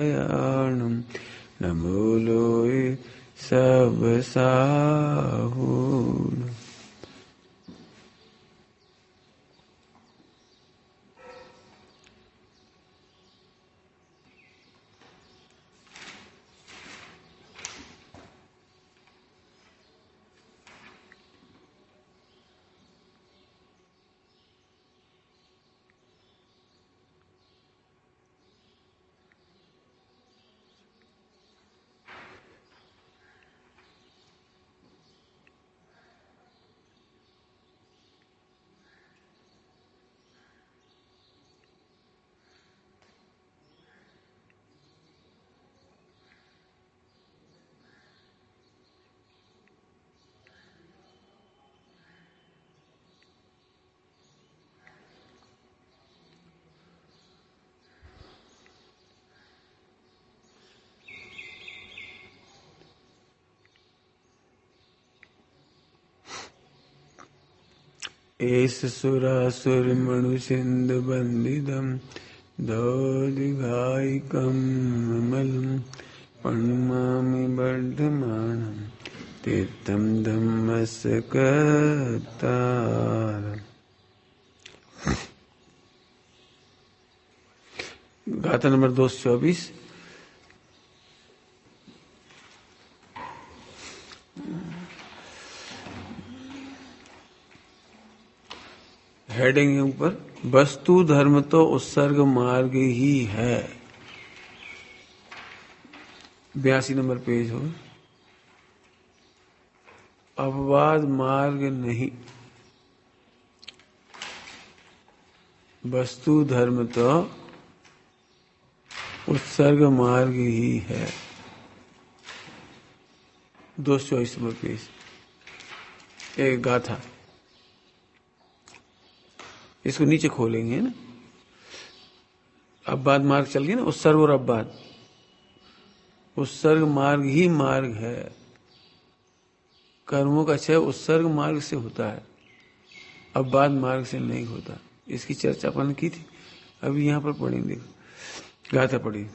नारायणं नमो लोए सब साहून। एष सुरासुर मणुसिंध बंदिदं दौदिघायिकं ममलं प्रणमामि वर्धमानं तीर्थं धम्मस्कतारम्। गाथा नंबर 224। हेडिंग ऊपर, वस्तु धर्म तो उत्सर्ग मार्ग ही है। 82 नंबर पेज हो। अपवाद मार्ग नहीं, वस्तु धर्म तो उत्सर्ग मार्ग ही है। 224 नंबर पेज, एक गाथा। इसको नीचे खोलेंगे ना, अपवाद मार्ग चल गया ना, उत्सर्ग और अपवाद। उत्सर्ग मार्ग ही मार्ग है। कर्मों का क्षय उत्सर्ग मार्ग से होता है, अपवाद मार्ग से नहीं होता। इसकी चर्चा अपन की थी, अभी यहां पर पढ़ेंगे। गाथा पढ़ी।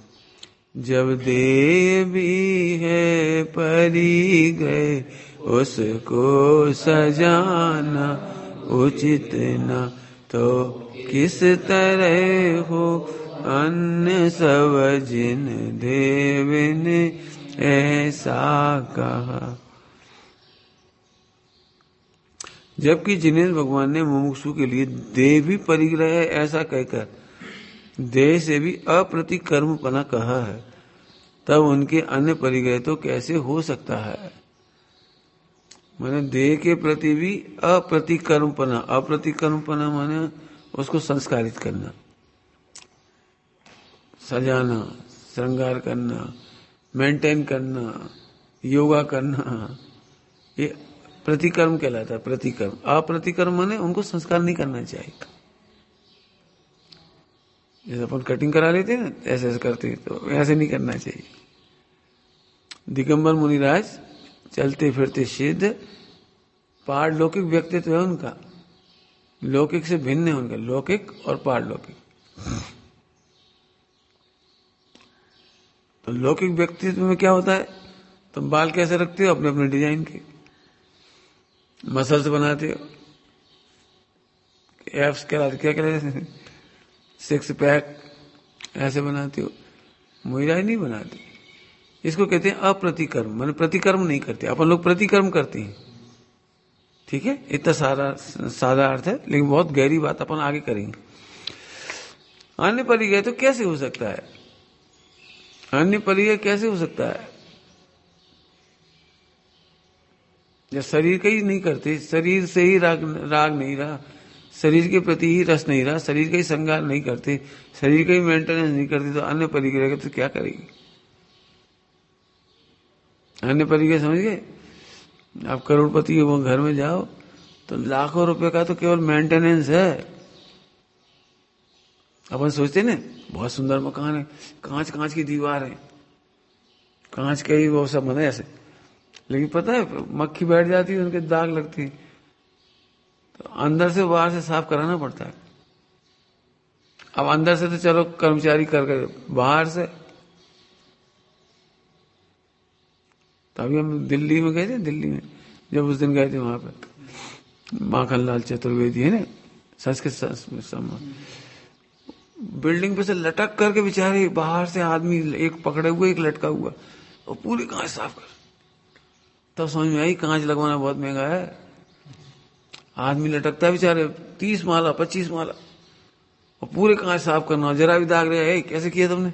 जब दे भी है परी गए उसको सजाना उचित न, तो किस तरह हो अन्य सब जिन देव ने ऐसा कहा। जबकि जिनेन्द्र भगवान ने मुमुक्षु के लिए देह भी परिग्रह है ऐसा कहकर देह से भी अप्रतिकर्मपना कहा है, तब उनके अन्य परिग्रह तो कैसे हो सकता है। माने देह के प्रति भी अप्रतिकर्मपना। अप्रतिकर्मपना माने उसको संस्कारित करना, सजाना, श्रृंगार करना, मेंटेन करना, योगा करना, ये प्रतिकर्म कहलाता है। प्रतिकर्म। अप्रतिकर्म माने उनको संस्कार नहीं करना चाहिए। जैसे अपन कटिंग करा लेते हैं ना, ऐसे ऐसे करते हैं, तो ऐसे नहीं करना चाहिए। दिगंबर मुनिराज चलते फिरते सिद्ध, पारलौकिक व्यक्तित्व है उनका, लौकिक से भिन्न है उनका, लौकिक और पारलौकिक। तो लौकिक व्यक्तित्व में क्या होता है, तुम बाल कैसे रखते हो, अपने अपने डिजाइन के, मसल्स बनाते हो, एब्स कहलाते, क्या कहलाते, सिक्स पैक ऐसे बनाते हो, मुहिराज नहीं बनाते। इसको कहते हैं अप्रतिकर्म, माने प्रतिकर्म नहीं करते। अपन लोग प्रतिकर्म करते हैं, ठीक है। इतना सादा अर्थ है, लेकिन बहुत गहरी बात अपन आगे करेंगे। अन्य परिग्रह तो कैसे हो सकता है, अन्य परिग्रह कैसे हो सकता है जब शरीर का ही नहीं करते, शरीर से ही राग नहीं रहा, शरीर के प्रति ही रस नहीं रहा, शरीर का ही श्रृंगार नहीं करते, शरीर का ही मेंटेनेंस नहीं करते, तो अन्य परिग्रह तो क्या करेगी। अन्य परिग्रह समझ गए। आप करोड़पति के वो घर में जाओ तो लाखों रुपए का तो केवल मेंटेनेंस है। अपन सोचते ना बहुत सुंदर मकान है, कांच कांच की दीवार है, कांच का ही वो सब बना ऐसे, लेकिन पता है मक्खी बैठ जाती है, उनके दाग लगती है, तो अंदर से बाहर से साफ कराना पड़ता है। अब अंदर से तो चलो कर्मचारी कर गए, बाहर से तो अभी हम दिल्ली में गए थे, दिल्ली में जब उस दिन गए थे वहां पे माखनलाल चतुर्वेदी है ना संस्कृत बिल्डिंग पे से लटक करके बेचारे बाहर से आदमी एक पकड़े हुए एक लटका हुआ और पूरी कांच साफ कर। तब समझ में आई कांच लगवाना बहुत महंगा है। आदमी लटकता है बेचारे 30 माला 25 माला और पूरे कांच साफ करना, जरा भी दाग रहा है कैसे किया तुमने?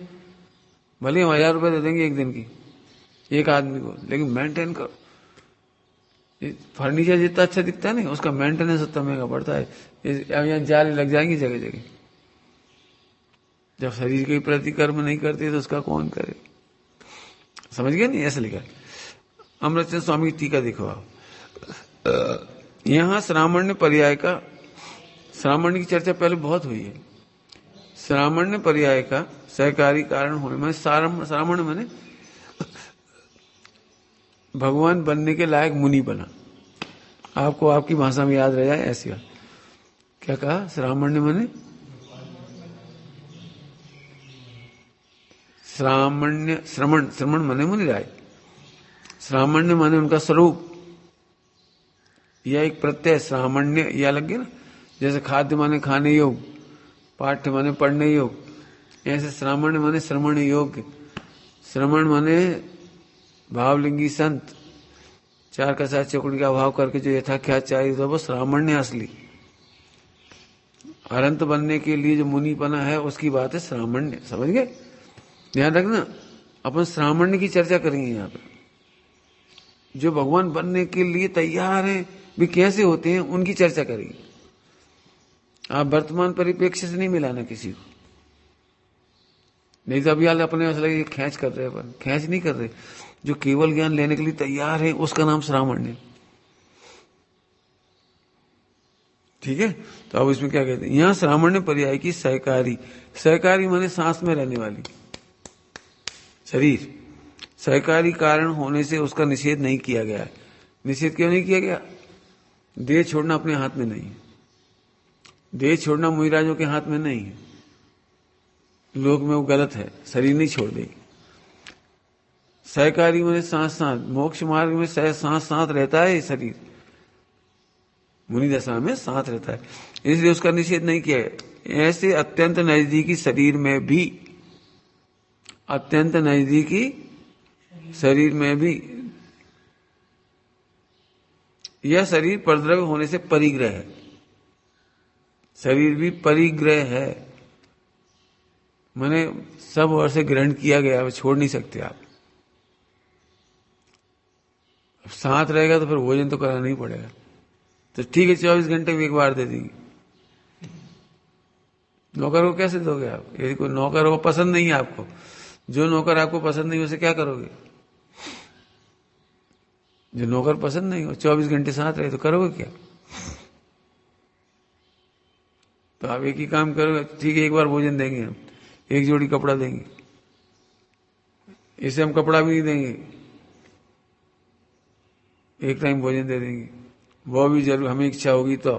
भले हम 1000 रुपए दे देंगे एक दिन की एक आदमी को, लेकिन मेंटेन करो। फर्नीचर जितना अच्छा दिखता है ना उसका मेंटेनेंस उतना महंगा पड़ता है। यहाँ जाली लग जाएंगी जगह जगह। जब शरीर के प्रति कर्म नहीं करते तो उसका कौन करे? समझ गया नहीं? ऐसा लिखा अमृतचंद स्वामी की टीका देखो आप। यहाँ श्रामण्य पर्याय का, श्रामण्य की चर्चा पहले बहुत हुई है। श्रामण्य पर्याय का सहकारी कारण होने में श्रामण्य मैंने भगवान बनने के लायक मुनि बना। आपको आपकी भाषा में याद रह जाए ऐसी बात। क्या कहा? श्रामण्य मैंने श्रामण्य, श्रमण, श्रमण माने मुनि राय, श्रामण्य माने उनका स्वरूप। यह एक प्रत्यय श्रामण्य यह लग गया ना, जैसे खाद्य माने खाने योग, पाठ्य माने पढ़ने योग, ऐसे श्रामण्य माने श्रमण योग्य। श्रमण माने भावलिंगी संत, चार का साथ चौकड़ी का भाव करके जो यथाख्यात चाहिए तो वो श्रामण्य असली। अनंत बनने के लिए जो मुनिपना है उसकी बात है श्रामण्य। समझ गए? ध्यान रखना, अपन श्रामण्य की चर्चा करेंगे यहाँ पे। जो भगवान बनने के लिए तैयार हैं भी कैसे होते हैं उनकी चर्चा करेंगे। आप वर्तमान परिप्रेक्ष्य से नहीं मिलाना किसी को, नहीं तो अभी हाल अपने असले खैच कर रहे हैं। खैच नहीं कर रहे। जो केवल ज्ञान लेने के लिए तैयार है उसका नाम श्रामण्य। ठीक है? तो अब इसमें क्या कहते हैं? यहां श्रामण्य पर्याय की सहकारी, सहकारी माने सांस में रहने वाली शरीर। सहकारी कारण होने से उसका निषेध नहीं किया गया है। निषेध क्यों नहीं किया गया? देह छोड़ना अपने हाथ में नहीं है। देह छोड़ना मुहिराजों के हाथ में नहीं है। लोक में वो गलत है, शरीर नहीं छोड़ देगी। सहकारी में सांस सांस, मोक्ष मार्ग में सांस सांस रहता है शरीर, मुनि दशा में सांस रहता है, इसलिए उसका निषेध नहीं किया है। ऐसे अत्यंत नजदीकी शरीर में भी, अत्यंत नजदीकी शरीर में भी यह शरीर परद्रव्य होने से परिग्रह है। शरीर भी परिग्रह है, मैंने सब ओर से ग्रहण किया गया, छोड़ नहीं सकते आप। अब साथ रहेगा तो फिर भोजन तो कराना ही पड़ेगा। तो ठीक है 24 घंटे में एक बार दे देंगे। नौकर को कैसे दोगे आप? यदि कोई नौकर हो पसंद नहीं है आपको, जो नौकर आपको पसंद नहीं उसे क्या करोगे? जो नौकर पसंद नहीं हो 24 घंटे साथ रहे तो करोगे क्या? तो आप एक ही काम करोगे, ठीक है एक बार भोजन देंगे हम, एक जोड़ी कपड़ा देंगे, इसे हम कपड़ा भी नहीं देंगे, एक टाइम भोजन दे देंगे, वो भी जरूर हमें इच्छा होगी तो।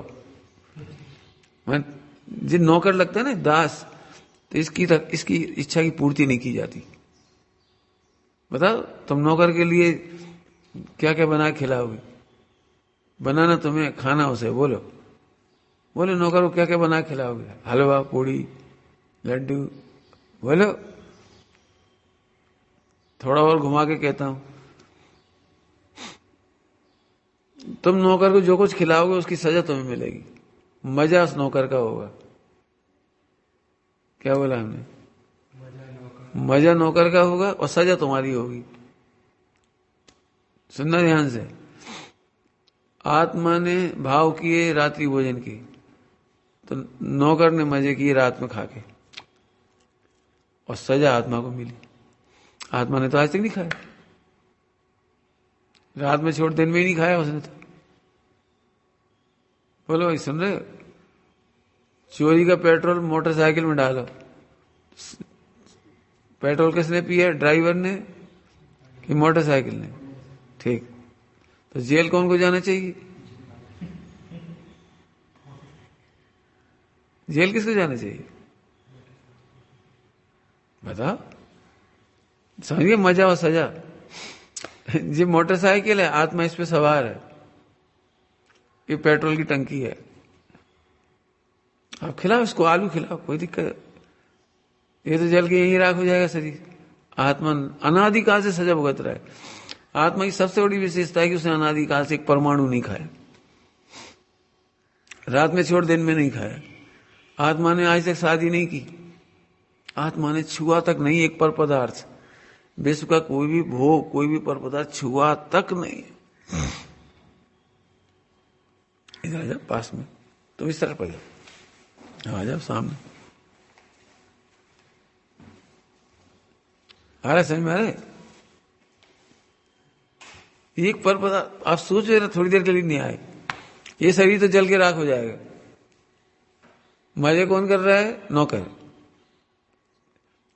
जिन नौकर लगता है ना दास, तो इसकी इच्छा की पूर्ति नहीं की जाती। बताओ तुम नौकर के लिए क्या क्या बना के खिलाओगे? बनाना तुम्हें, खाना उसे। बोलो बोलो नौकर को क्या क्या बना के खिलाओगे? हलवा, पूड़ी, लड्डू। बोलो, थोड़ा और घुमा के कहता हूं, तुम नौकर को जो कुछ खिलाओगे उसकी सजा तुम्हें मिलेगी। मजा उस नौकर का होगा। क्या बोला हमने? मजा नौकर का होगा और सजा तुम्हारी होगी। सुनना ध्यान से। आत्मा ने भाव किए रात्रि भोजन की, तो नौकर ने मजे किए रात में खाके, और सजा आत्मा को मिली। आत्मा ने तो आज तक नहीं खाया, रात में छोड़ दिन में ही नहीं खाया उसने तो। बोलो भाई सुन रहे हो? चोरी का पेट्रोल मोटरसाइकिल में डालो, पेट्रोल किसने पिया? ड्राइवर ने कि मोटरसाइकिल ने? ठीक, तो जेल कौन को जाना चाहिए? जेल किसको जाना चाहिए? बताओ। समझिए मजा और सजा। ये मोटरसाइकिल है, आत्मा इस पे सवार है। ये पेट्रोल की टंकी है। आप खिलाओ इसको, आलू खिलाओ, कोई दिक्कत। ये तो जल के यहीं राख हो जाएगा शरीर। आत्मा अनादिकाल से सजा भुगत रहा है। आत्मा की सबसे बड़ी विशेषता है कि उसने अनादिकाल से एक परमाणु नहीं खाया। रात में छोड़, दिन में नहीं खाया। आत्मा ने आज तक शादी नहीं की। आत्मा ने छुआ तक नहीं एक पर पदार्थ। विश्व का कोई भी भोग, कोई भी पर पदार्थ छुआ तक नहीं। इधर आ जाओ पास में, तुम इस तरफ आ जाओ, आ जाओ सामने। आ रहा समझ में आ रहा है? एक पर पदार्थ आप सोच रहे ना, थोड़ी देर के लिए नहीं आए। ये शरीर तो जल के राख हो जाएगा। मजे कौन कर रहा है? नौकर।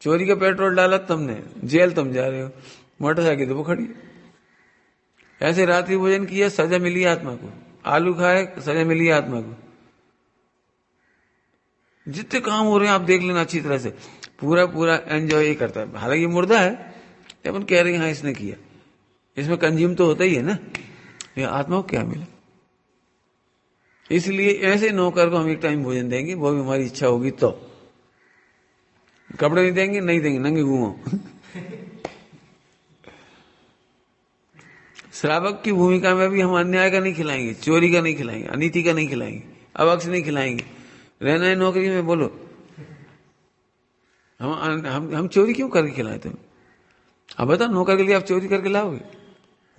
चोरी का पेट्रोल डाला तुमने, जेल तुम जा रहे हो, मोटरसाइकिल तो वो खड़ी है। ऐसे रात्रि भोजन किया, सजा मिली आत्मा को। आलू खाए, सजा मिली आत्मा को। जितने काम हो रहे हैं आप देख लेना अच्छी तरह से, पूरा पूरा एंजॉय ही करता है। हालांकि मुर्दा है, अपन कह रहे हैं हाँ इसने किया, इसमें कंज्यूम तो होता ही है ना। ये आत्मा को क्या मिला? इसलिए ऐसे नौकर को हम एक टाइम भोजन देंगे, वो भी हमारी इच्छा होगी तो। कपड़े नहीं देंगे, नहीं देंगे, नंगे घूमो। श्रावक की भूमिका में भी हम अन्याय का नहीं खिलाएंगे, चोरी का नहीं खिलाएंगे, अनीति का नहीं खिलाएंगे, अवक्ष नहीं खिलाएंगे। रहना है नौकरी में, बोलो हम चोरी क्यों करके खिलाए तुम्हें? अब बताओ, नौकर के लिए आप चोरी करके लाओगे?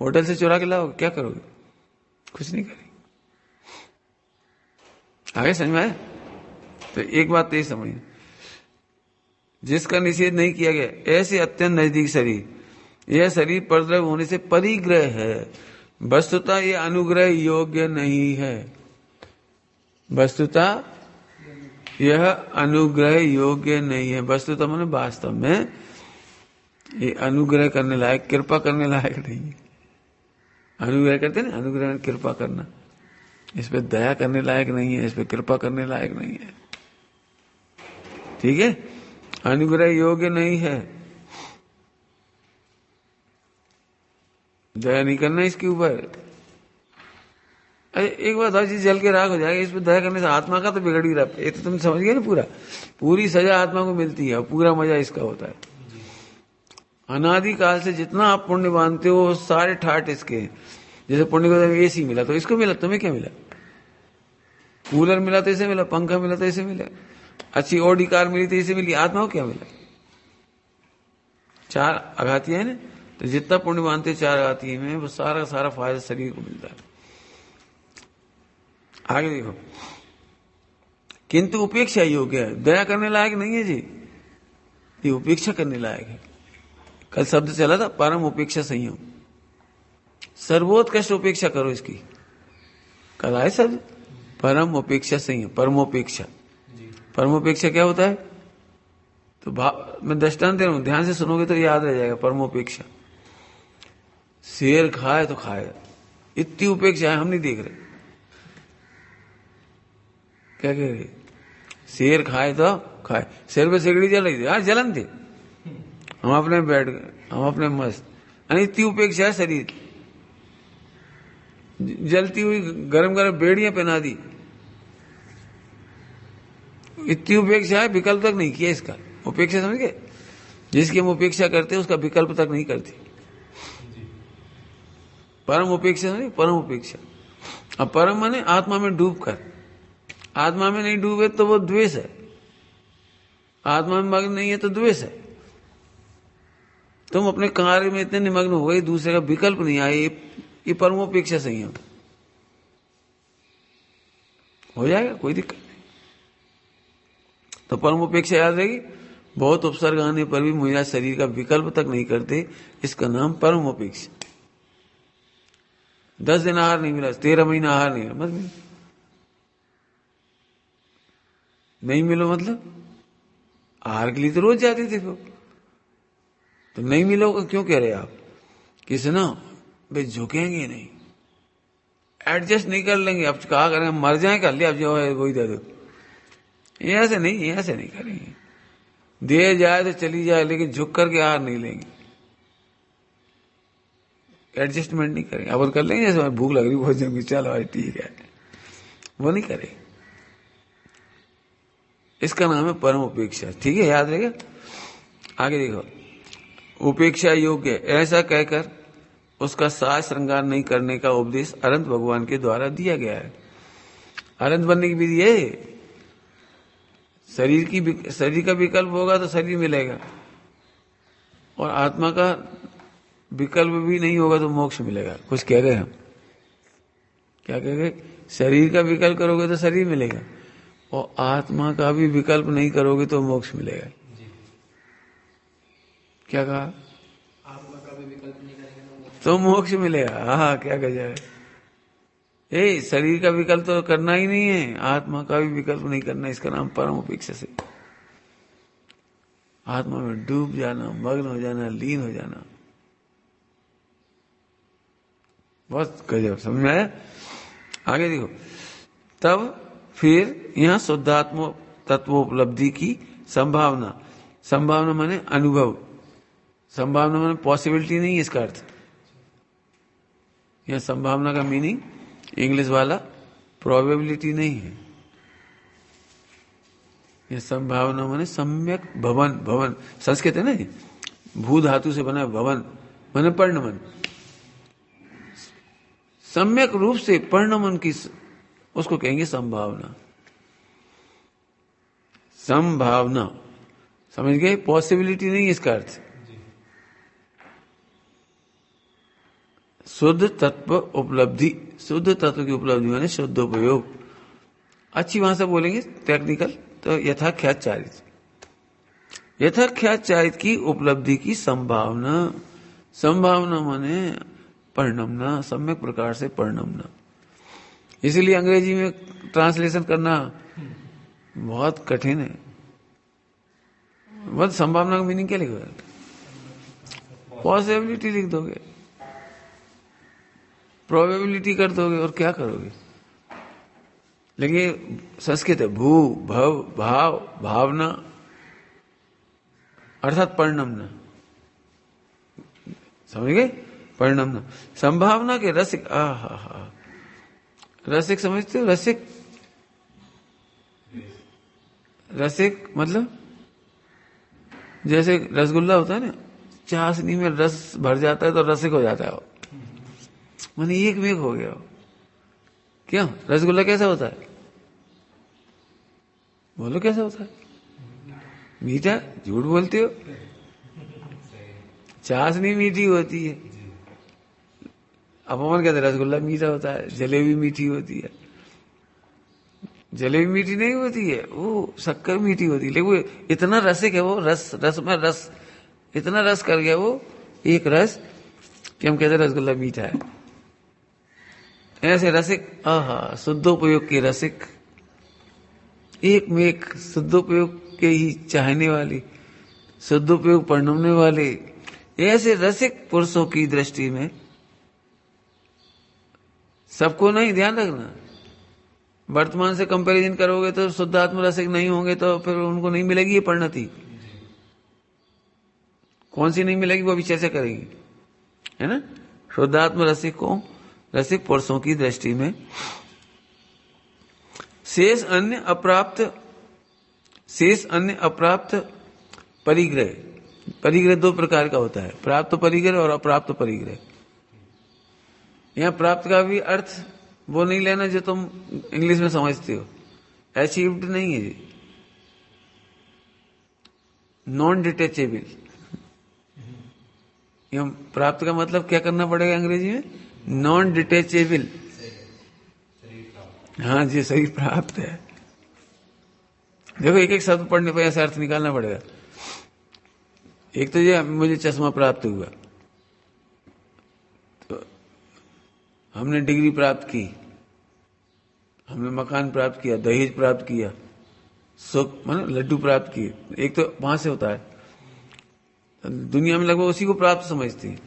होटल से चुरा के लाओगे? क्या करोगे? कुछ नहीं करेंगे। आगे समझ में आया? तो एक बात तो ये समझिए, जिसका निषेध नहीं किया गया, ऐसे अत्यंत नजदीक शरीर, यह शरीर परद्रव्य होने से परिग्रह है। वस्तुतः यह अनुग्रह योग्य नहीं है। वस्तुतः यह अनुग्रह योग्य नहीं है। वस्तुतः माने वास्तव में ये अनुग्रह करने लायक, कृपा करने लायक नहीं है। अनुग्रह करते ना, अनुग्रह में कृपा करना, इस पे दया करने लायक नहीं है, इस पे कृपा करने लायक नहीं है। ठीक है, अनुग्रह योग्य नहीं है। दया नहीं करना इसके ऊपर। अरे एक बात हर चीज जल के राख हो जाएगा, इस पे दया करने से आत्मा का तो बिगड़ ही रहा है। ये तो तुम समझ गए ना, पूरी सजा आत्मा को मिलती है और पूरा मजा इसका होता है। अनादिकाल से जितना आप पुण्य मानते हो, सारे ठाट इसके। जैसे पुण्य को एसी मिला तो इसको मिला, तुम्हें क्या मिला? कूलर मिला तो इसे मिला, पंखा मिला तो इसे मिला, अच्छी ऑडी कार मिली तो इसे मिली। आत्मा को क्या मिला? चार आघातियां है ना, तो जितना पुण्य मानते चार आघाती में, वो सारा सारा फायदा शरीर को मिलता है। आगे देखो, किंतु उपेक्षा योग्य है। दया करने लायक नहीं है जी, ये उपेक्षा करने लायक है। कल शब्द चला था परम उपेक्षा संयम, सर्वोत्कृष्ट उपेक्षा करो इसकी। कल आए शब्द परम उपेक्षा संयम, परमोपेक्षा। परमोपेक्षा क्या होता है? तो मैं दृष्टांत दे रहा हूं, ध्यान से सुनोगे तो याद रह जाएगा। परमोपेक्षा, शेर खाए तो खाए, इतनी उपेक्षा है, हम नहीं देख रहे। क्या कह रहे? शेर खाए तो खाए, शेर पे सिगड़ी जल रही थी, हाँ जलन थी, हम अपने बैठ गए, हम अपने मस्त। इतनी उपेक्षा है, शरीर जलती हुई गरम गरम बेड़ियां पहना दी, इतनी उपेक्षा है, विकल्प तक नहीं किया इसका। उपेक्षा समझ गए? जिसकी हम उपेक्षा करते हैं उसका विकल्प तक नहीं करते। परम उपेक्षा समझे? परम उपेक्षा। अब परम माने आत्मा में डूब कर। आत्मा में नहीं डूबे तो वो द्वेष है, आत्मा में मग्न नहीं है तो द्वेष है। तुम अपने कार्य में इतने निमग्न हो गए, दूसरे का विकल्प नहीं आए, ये परमोपेक्षा संयम हो जाएगा, कोई दिक्कत नहीं। तो परमोपेक्षा याद रहेगी। बहुत उपसर्ग आने पर भी मेरा शरीर का विकल्प तक नहीं करते, इसका नाम परमोपेक्षा। 10 दिन आहार नहीं मिला, 13 महीना आहार नहीं मिला, मत नहीं मिलो मतलब आहार के लिए तो रोज जाते थे लोग, तो नहीं मिलोगे क्यों कह रहे आप? किसी ना भाई झुकेंगे नहीं, एडजस्ट नहीं कर लेंगे। अब कहा करेंगे मर जाए, कर लिया, अब जो है वही दे दो। ऐसे नहीं करेंगे। दे जाए तो चली जाए, लेकिन झुक करके आहार नहीं लेंगे। एडजस्टमेंट नहीं करेंगे। अब कर लेंगे जैसे भूख लग रही बहुत जमी, चलो भाई ठीक है, वो नहीं करे। इसका नाम है परम उपेक्षा। ठीक है, याद रहेगा। आगे देखो, उपेक्षा योग्य ऐसा कहकर उसका साज श्रृंगार नहीं करने का उपदेश अनंत भगवान के द्वारा दिया गया है। अनंत बनने की विधि है। शरीर का विकल्प होगा तो शरीर मिलेगा, और आत्मा का विकल्प भी नहीं होगा तो मोक्ष मिलेगा। कुछ कह रहे हैं हम, क्या कह रहे? शरीर का विकल्प करोगे तो शरीर मिलेगा, और आत्मा का भी विकल्प नहीं करोगे तो मोक्ष मिलेगा। क्या कहा? आत्मा का भी विकल्प नहीं करेंगे तो मोक्ष मिलेगा। हाँ, क्या गजब है। शरीर का विकल्प तो करना ही नहीं है, आत्मा का भी विकल्प नहीं करना। इसका नाम परम उपेक्षा से आत्मा में डूब जाना, मग्न हो जाना, लीन हो जाना। बहुत गजब, समझ में आया? आगे देखो, तब फिर यहां शुद्धात्म तत्वोपलब्धि की संभावना। संभावना माने अनुभव, संभावना माने पॉसिबिलिटी नहीं है इसका अर्थ। यह संभावना का मीनिंग इंग्लिश वाला प्रोबेबिलिटी नहीं है। यह संभावना माने सम्यक भवन। भवन संस्कृत है ना, भू धातु से बना है भवन, माने पर्णमन। सम्यक रूप से पर्णमन की, उसको कहेंगे संभावना। संभावना, समझ गए? पॉसिबिलिटी नहीं है इसका अर्थ। शुद्ध तत्व उपलब्धि, शुद्ध तत्व की उपलब्धि माने शुद्ध उपयोग। अच्छी भाषा बोलेंगे टेक्निकल तो यथाख्यात चारित। यथाख्यात चारित की उपलब्धि की संभावना। संभावना माने परिणमना, सम्यक प्रकार से परिणमना। इसीलिए अंग्रेजी में ट्रांसलेशन करना बहुत कठिन है। बहुत संभावना का मीनिंग क्या लिखोगे? पॉसिबिलिटी लिख दोगे, प्रोबेबिलिटी कर दोगे, और क्या करोगे? लेकिन संस्कृत है भू भव भाव भावना अर्थात परिणमना। समझ गए? परिणमना। संभावना के रसिक, आहा, रसिक समझते हो? रसिक, रसिक मतलब जैसे रसगुल्ला होता है ना, चाशनी में रस भर जाता है तो रसिक हो जाता है वो, माने एक मेघ हो गया। क्यों? रसगुल्ला कैसा होता है? बोलो कैसा होता है? मीठा? झूठ बोलते हो, चाशनी मीठी होती है। अपमान कहते रसगुल्ला मीठा होता है, जलेबी मीठी होती है। जलेबी मीठी नहीं होती है, वो शक्कर मीठी होती है। लेकिन वो इतना रसिक है, वो रस में रस, इतना रस कर गया वो एक रस कि हम कहते रसगुल्ला मीठा है। ऐसे रसिक, आहा, शुद्धोपयोग के रसिक, एक में एक शुद्धोपयोग के ही चाहने वाले, शुद्धोपयोग परिणमने वाले, ऐसे रसिक पुरुषों की दृष्टि में सबको नहीं, ध्यान रखना। वर्तमान से कंपैरिजन करोगे तो शुद्धात्म रसिक नहीं होंगे तो फिर उनको नहीं मिलेगी ये परिणति। कौन सी नहीं मिलेगी वो अभी चर्चा करेंगे, है ना? शुद्धात्म रसिकों, रसिक पुरुषों की दृष्टि में शेष अन्य अप्राप्त परिग्रह। परिग्रह दो प्रकार का होता है, प्राप्त परिग्रह और अप्राप्त परिग्रह। यहां प्राप्त का भी अर्थ वो नहीं लेना जो तुम इंग्लिश में समझते हो, अचीव्ड नहीं है जी, नॉन डिटेचेबल। यहां प्राप्त का मतलब क्या करना पड़ेगा अंग्रेजी में? Non detachable. हाँ जी, सही प्राप्त है। देखो एक एक शब्द पढ़ने पर ऐसा अर्थ निकालना पड़ेगा। एक तो ये मुझे चश्मा प्राप्त हुआ, तो हमने डिग्री प्राप्त की, हमने मकान प्राप्त किया, दहेज प्राप्त किया, सुख माने लड्डू प्राप्त किए। एक तो वहां से होता है, दुनिया में लगभग उसी को प्राप्त समझती है।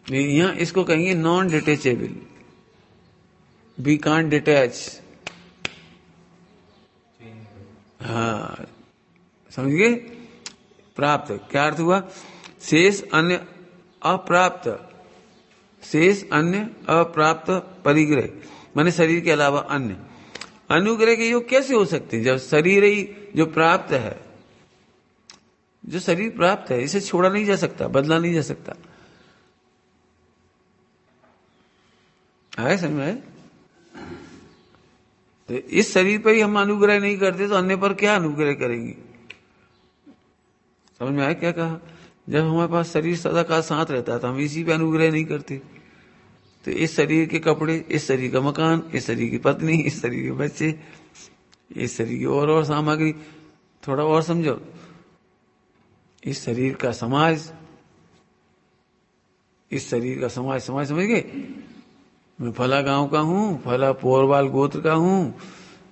यहां इसको कहेंगे non detachable, we can't detach. हाँ, समझ गए? प्राप्त क्या अर्थ हुआ? शेष अन्य अप्राप्त शेष अन्य अप्राप्त परिग्रह, माने शरीर के अलावा अन्य। अनुग्रह के योग कैसे हो सकते हैं जब शरीर ही जो प्राप्त है, जो शरीर प्राप्त है इसे छोड़ा नहीं जा सकता, बदला नहीं जा सकता। आए समझ में? तो इस शरीर पर ही हम अनुग्रह नहीं करते तो अन्य पर क्या अनुग्रह करेंगे? समझ में आया क्या कहा? जब हमारे पास शरीर सदा का साथ रहता था हम इसी पे अनुग्रह नहीं करते। तो इस शरीर के कपड़े, इस शरीर का मकान, इस शरीर की पत्नी, इस शरीर के बच्चे, इस शरीर की और सामग्री, थोड़ा और समझो, इस शरीर का समाज, इस शरीर का समाज, समाज समझ गए? मैं फला गांव का हूँ, फला पोरवाल गोत्र का हूँ,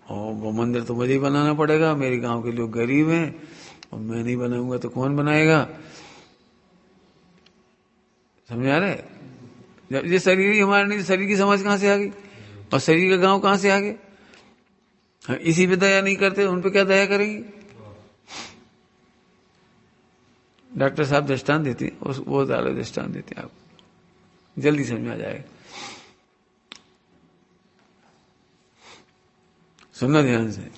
और वो मंदिर तो मुझे ही बनाना पड़ेगा, मेरे गांव के लोग गरीब हैं और मैं नहीं बनाऊंगा तो कौन बनाएगा? समझ आ रहा है? जब ये शरीर ही हमारा नहीं, शरीर की समझ कहां से आ गई और शरीर का गांव कहां से आ गए? हाँ, इसी पे दया नहीं करते, उन पे क्या दया करेंगे? डॉक्टर साहब दृष्टांत देते हैं, वो ज्यादा दृष्टांत देते हैं, आपको जल्दी समझ में आ जाएगा। सुनना ध्यान से।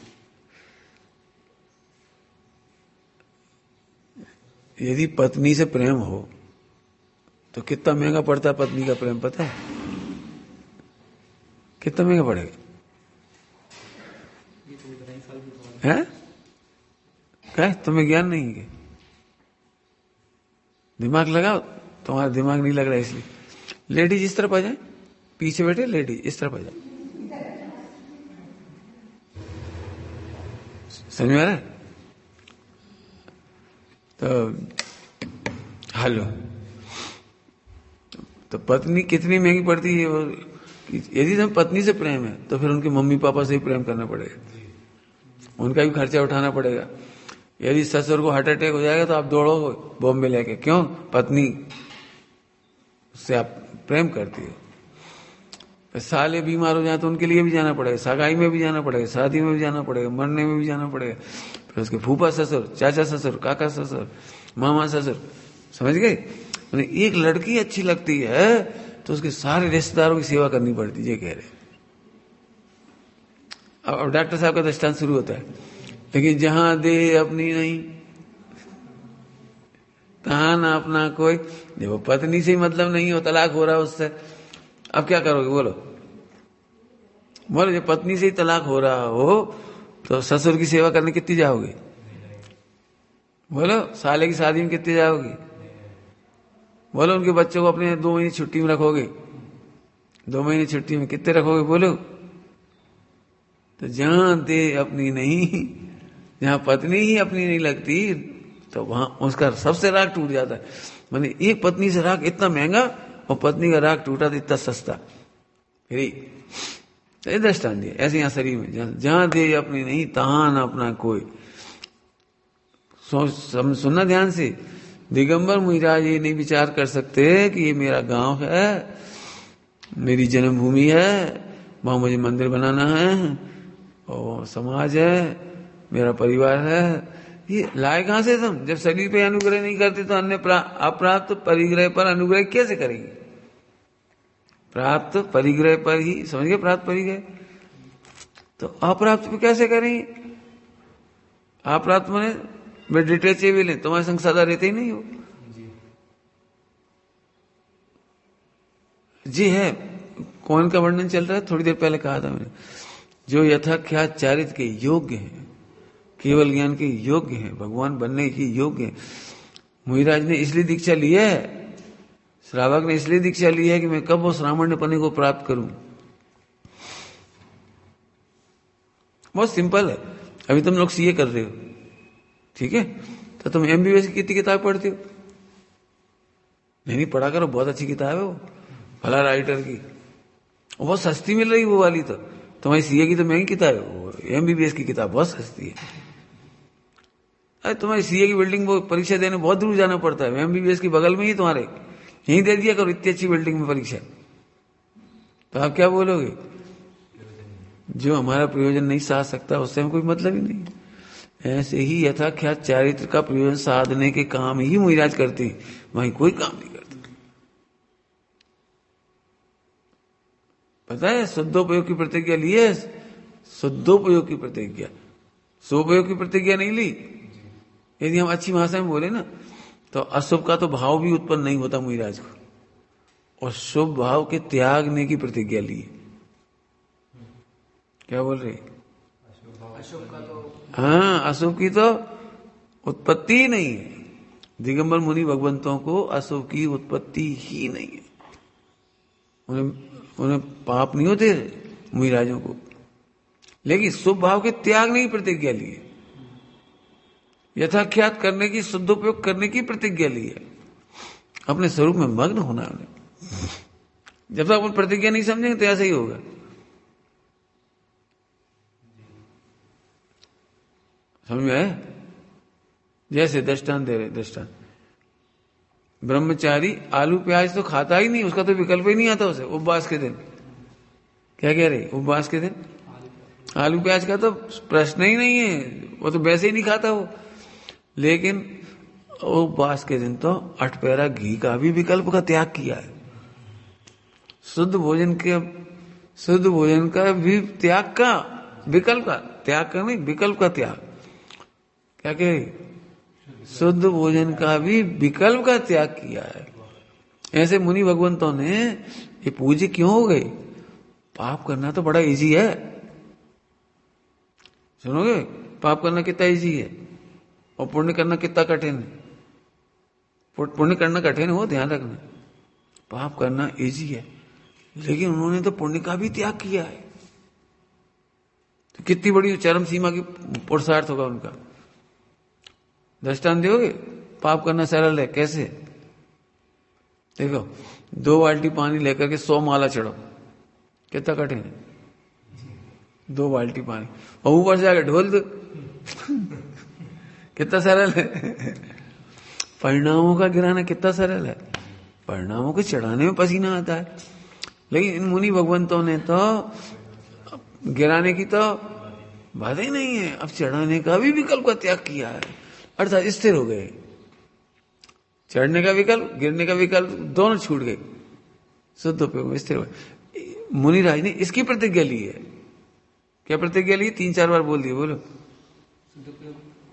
यदि पत्नी से प्रेम हो तो कितना महंगा पड़ता है पत्नी का प्रेम, पता है? कितना महंगा पड़ेगा? है? क्या तुम्हें ज्ञान नहीं है? दिमाग लगाओ, तुम्हारा दिमाग नहीं लग रहा है इसलिए। लेडीज इस तरफ आ जाए, पीछे बैठे लेडीज इस तरफ आ जाए, समझ में आ रहा है? तो हेलो, तो पत्नी कितनी महंगी पड़ती है? यदि तुम्हें पत्नी से प्रेम है तो फिर उनके मम्मी पापा से ही प्रेम करना पड़ेगा, उनका भी खर्चा उठाना पड़ेगा। यदि ससुर को हार्ट अटैक हो जाएगा तो आप दौड़ो बॉम्बे लेके, क्यों? पत्नी से आप प्रेम करती हो। साले बीमार हो जाए तो उनके लिए भी जाना पड़ेगा, सगाई में भी जाना पड़ेगा, शादी में भी जाना पड़ेगा, मरने में भी जाना पड़ेगा। फिर उसके फूफा ससुर, चाचा ससुर, काका ससुर, मामा ससुर, समझ गए? एक लड़की अच्छी लगती है तो उसके सारे रिश्तेदारों की सेवा करनी पड़ती है, ये कह रहे। अब डॉक्टर साहब का दृष्टांत शुरू होता है, लेकिन जहां दे अपनी नहीं तहां ना अपना कोई। देखो पत्नी से ही मतलब नहीं हो, तलाक हो रहा है उससे, अब क्या करोगे? बोलो बोलो, जब पत्नी से ही तलाक हो रहा हो तो ससुर की सेवा करने कितनी जाओगे? बोलो, साले की शादी में कितनी जाओगे? बोलो, उनके बच्चों को अपने 2 महीने छुट्टी में रखोगे, 2 महीने छुट्टी में कितने रखोगे? बोलो। तो जहां दे अपनी नहीं, जहां पत्नी ही अपनी नहीं लगती तो वहां उसका सबसे राग टूट जाता है। माने एक पत्नी से राग इतना महंगा और पत्नी का राग टूटा तो इतना सस्ता, फिर तो दृष्टान दिया। ऐसे यहां शरीर में जहां दे अपनी नहीं तहां न अपना कोई। सुनना ध्यान से, दिगंबर मुनिराज ये नहीं विचार कर सकते कि ये मेरा गांव है, मेरी जन्मभूमि है, वहां मुझे मंदिर बनाना है और समाज है, मेरा परिवार है। ये लाए कहां से तुम? जब शरीर पे अनुग्रह नहीं करते तो अन्य अप्राप्त परिग्रह पर अनुग्रह कैसे करेंगे? प्राप्त परिग्रह पर ही, समझ गए? प्राप्त परिग्रह तो अप्राप्त पे कैसे करेंगे? अप्राप्त माने वे डिटेचेबल है, तुम्हारे संग सदा रहते ही नहीं हो। जी है, कौन का वर्णन चल रहा है? थोड़ी देर पहले कहा था मैंने, जो यथाख्यात चारित्र के योग्य हैं, केवल ज्ञान के योग्य हैं, भगवान बनने के योग्य हैं। मुनिराज ने इसलिए दीक्षा ली है, श्रावक ने इसलिए दीक्षा ली है कि मैं कब वो श्रामण्यपने को प्राप्त करूं। बहुत सिंपल है। अभी तुम लोग सीए कर रहे हो, ठीक है, तो तुम एमबीबीएस की कितनी किताब पढ़ते हो? नहीं पढ़ा करो, बहुत अच्छी किताब है वो, भला राइटर की, वो बहुत सस्ती मिल रही वो वाली। तो तुम्हारी सीए की तो महंगी किताब है, वो एमबीबीएस की किताब बहुत सस्ती है। अरे तुम्हारी सीए की बिल्डिंग वो परीक्षा देने बहुत दूर जाना पड़ता है, एमबीबीएस की बगल में ही तुम्हारे, यहीं दे दिया करो इतनी अच्छी बिल्डिंग में परीक्षा। तो आप क्या बोलोगे? जो हमारा प्रयोजन नहीं साध सकता उससे हमें कोई मतलब ही नहीं। ऐसे ही यथाख्यात चारित्र का प्रयोजन साधने के काम ही मुनिराज करते, वहीं कोई काम नहीं करता। पता है शुद्धोपयोग की प्रतिज्ञा ली है, शुद्धोपयोग की प्रतिज्ञा, सोपयोग की प्रतिज्ञा नहीं ली। यदि हम अच्छी भाषा में बोले ना तो अशुभ का तो भाव भी उत्पन्न नहीं होता मुनिराज को, और शुभ भाव के त्यागने की प्रतिज्ञा ली है। क्या बोल रहे? अशुभ का तो हाँ, अशुभ की तो उत्पत्ति ही नहीं है। दिगंबर मुनि भगवंतों को अशुभ की उत्पत्ति ही नहीं है। उन्हें पाप नहीं होते मुनिराजों को, लेकिन शुभ भाव के त्यागने की प्रतिज्ञा ली है, यथाख्यात करने की, शुद्धोपयोग करने की प्रतिज्ञा ली है, अपने स्वरूप में मग्न होना है उन्हें। जब तक अपन प्रतिज्ञा नहीं समझेंगे तो ऐसा ही होगा। समझ में आया? जैसे दृष्टांत दे रहे, दृष्टांत, ब्रह्मचारी आलू प्याज तो खाता ही नहीं, उसका तो विकल्प ही नहीं आता उसे उपवास के दिन। क्या कह रहे? उपवास के दिन आलू प्याज का तो प्रश्न ही नहीं है, वो तो वैसे ही नहीं खाता वो। लेकिन उपवास के दिन तो अठपैरा घी का भी विकल्प का त्याग किया है। शुद्ध भोजन का भी त्याग का, विकल्प का त्याग का नहीं, विकल्प का त्याग। क्या कह रही? शुद्ध भोजन का भी विकल्प का त्याग किया है। ऐसे मुनि भगवंतों ने ये पूज्य क्यों हो गए? पाप करना तो बड़ा इजी है। सुनोगे, पाप करना कितना इजी है और पुण्य करना कितना कठिन है। पुण्य करना कठिन हो, ध्यान रखना। पाप करना इजी है, लेकिन उन्होंने तो पुण्य का भी त्याग किया है। तो कितनी बड़ी चरम सीमा की पुरुषार्थ होगा उनका। दृष्टांत दोगे? पाप करना सरल है, कैसे? देखो, 2 बाल्टी पानी लेकर के 100 माला चढ़ो, कितना कठिन है। 2 बाल्टी पानी और ऊपर से आकर ढोल दो, कितना सरल है। परिणामों का गिराना कितना सरल है, परिणामों को चढ़ाने में पसीना आता है। लेकिन इन मुनि भगवंतों ने तो गिराने की तो बात ही नहीं है, अब चढ़ाने का भी विकल्प का त्याग किया है, अर्थात स्थिर हो गए। चढ़ने का विकल्प, गिरने का विकल्प दोनों छूट गए, शुद्ध उपयोग में स्थिर हो गए। मुनिराज ने इसकी प्रतिज्ञा ली है। क्या प्रतिज्ञा ली? 3-4 बार बोल दिए, बोलो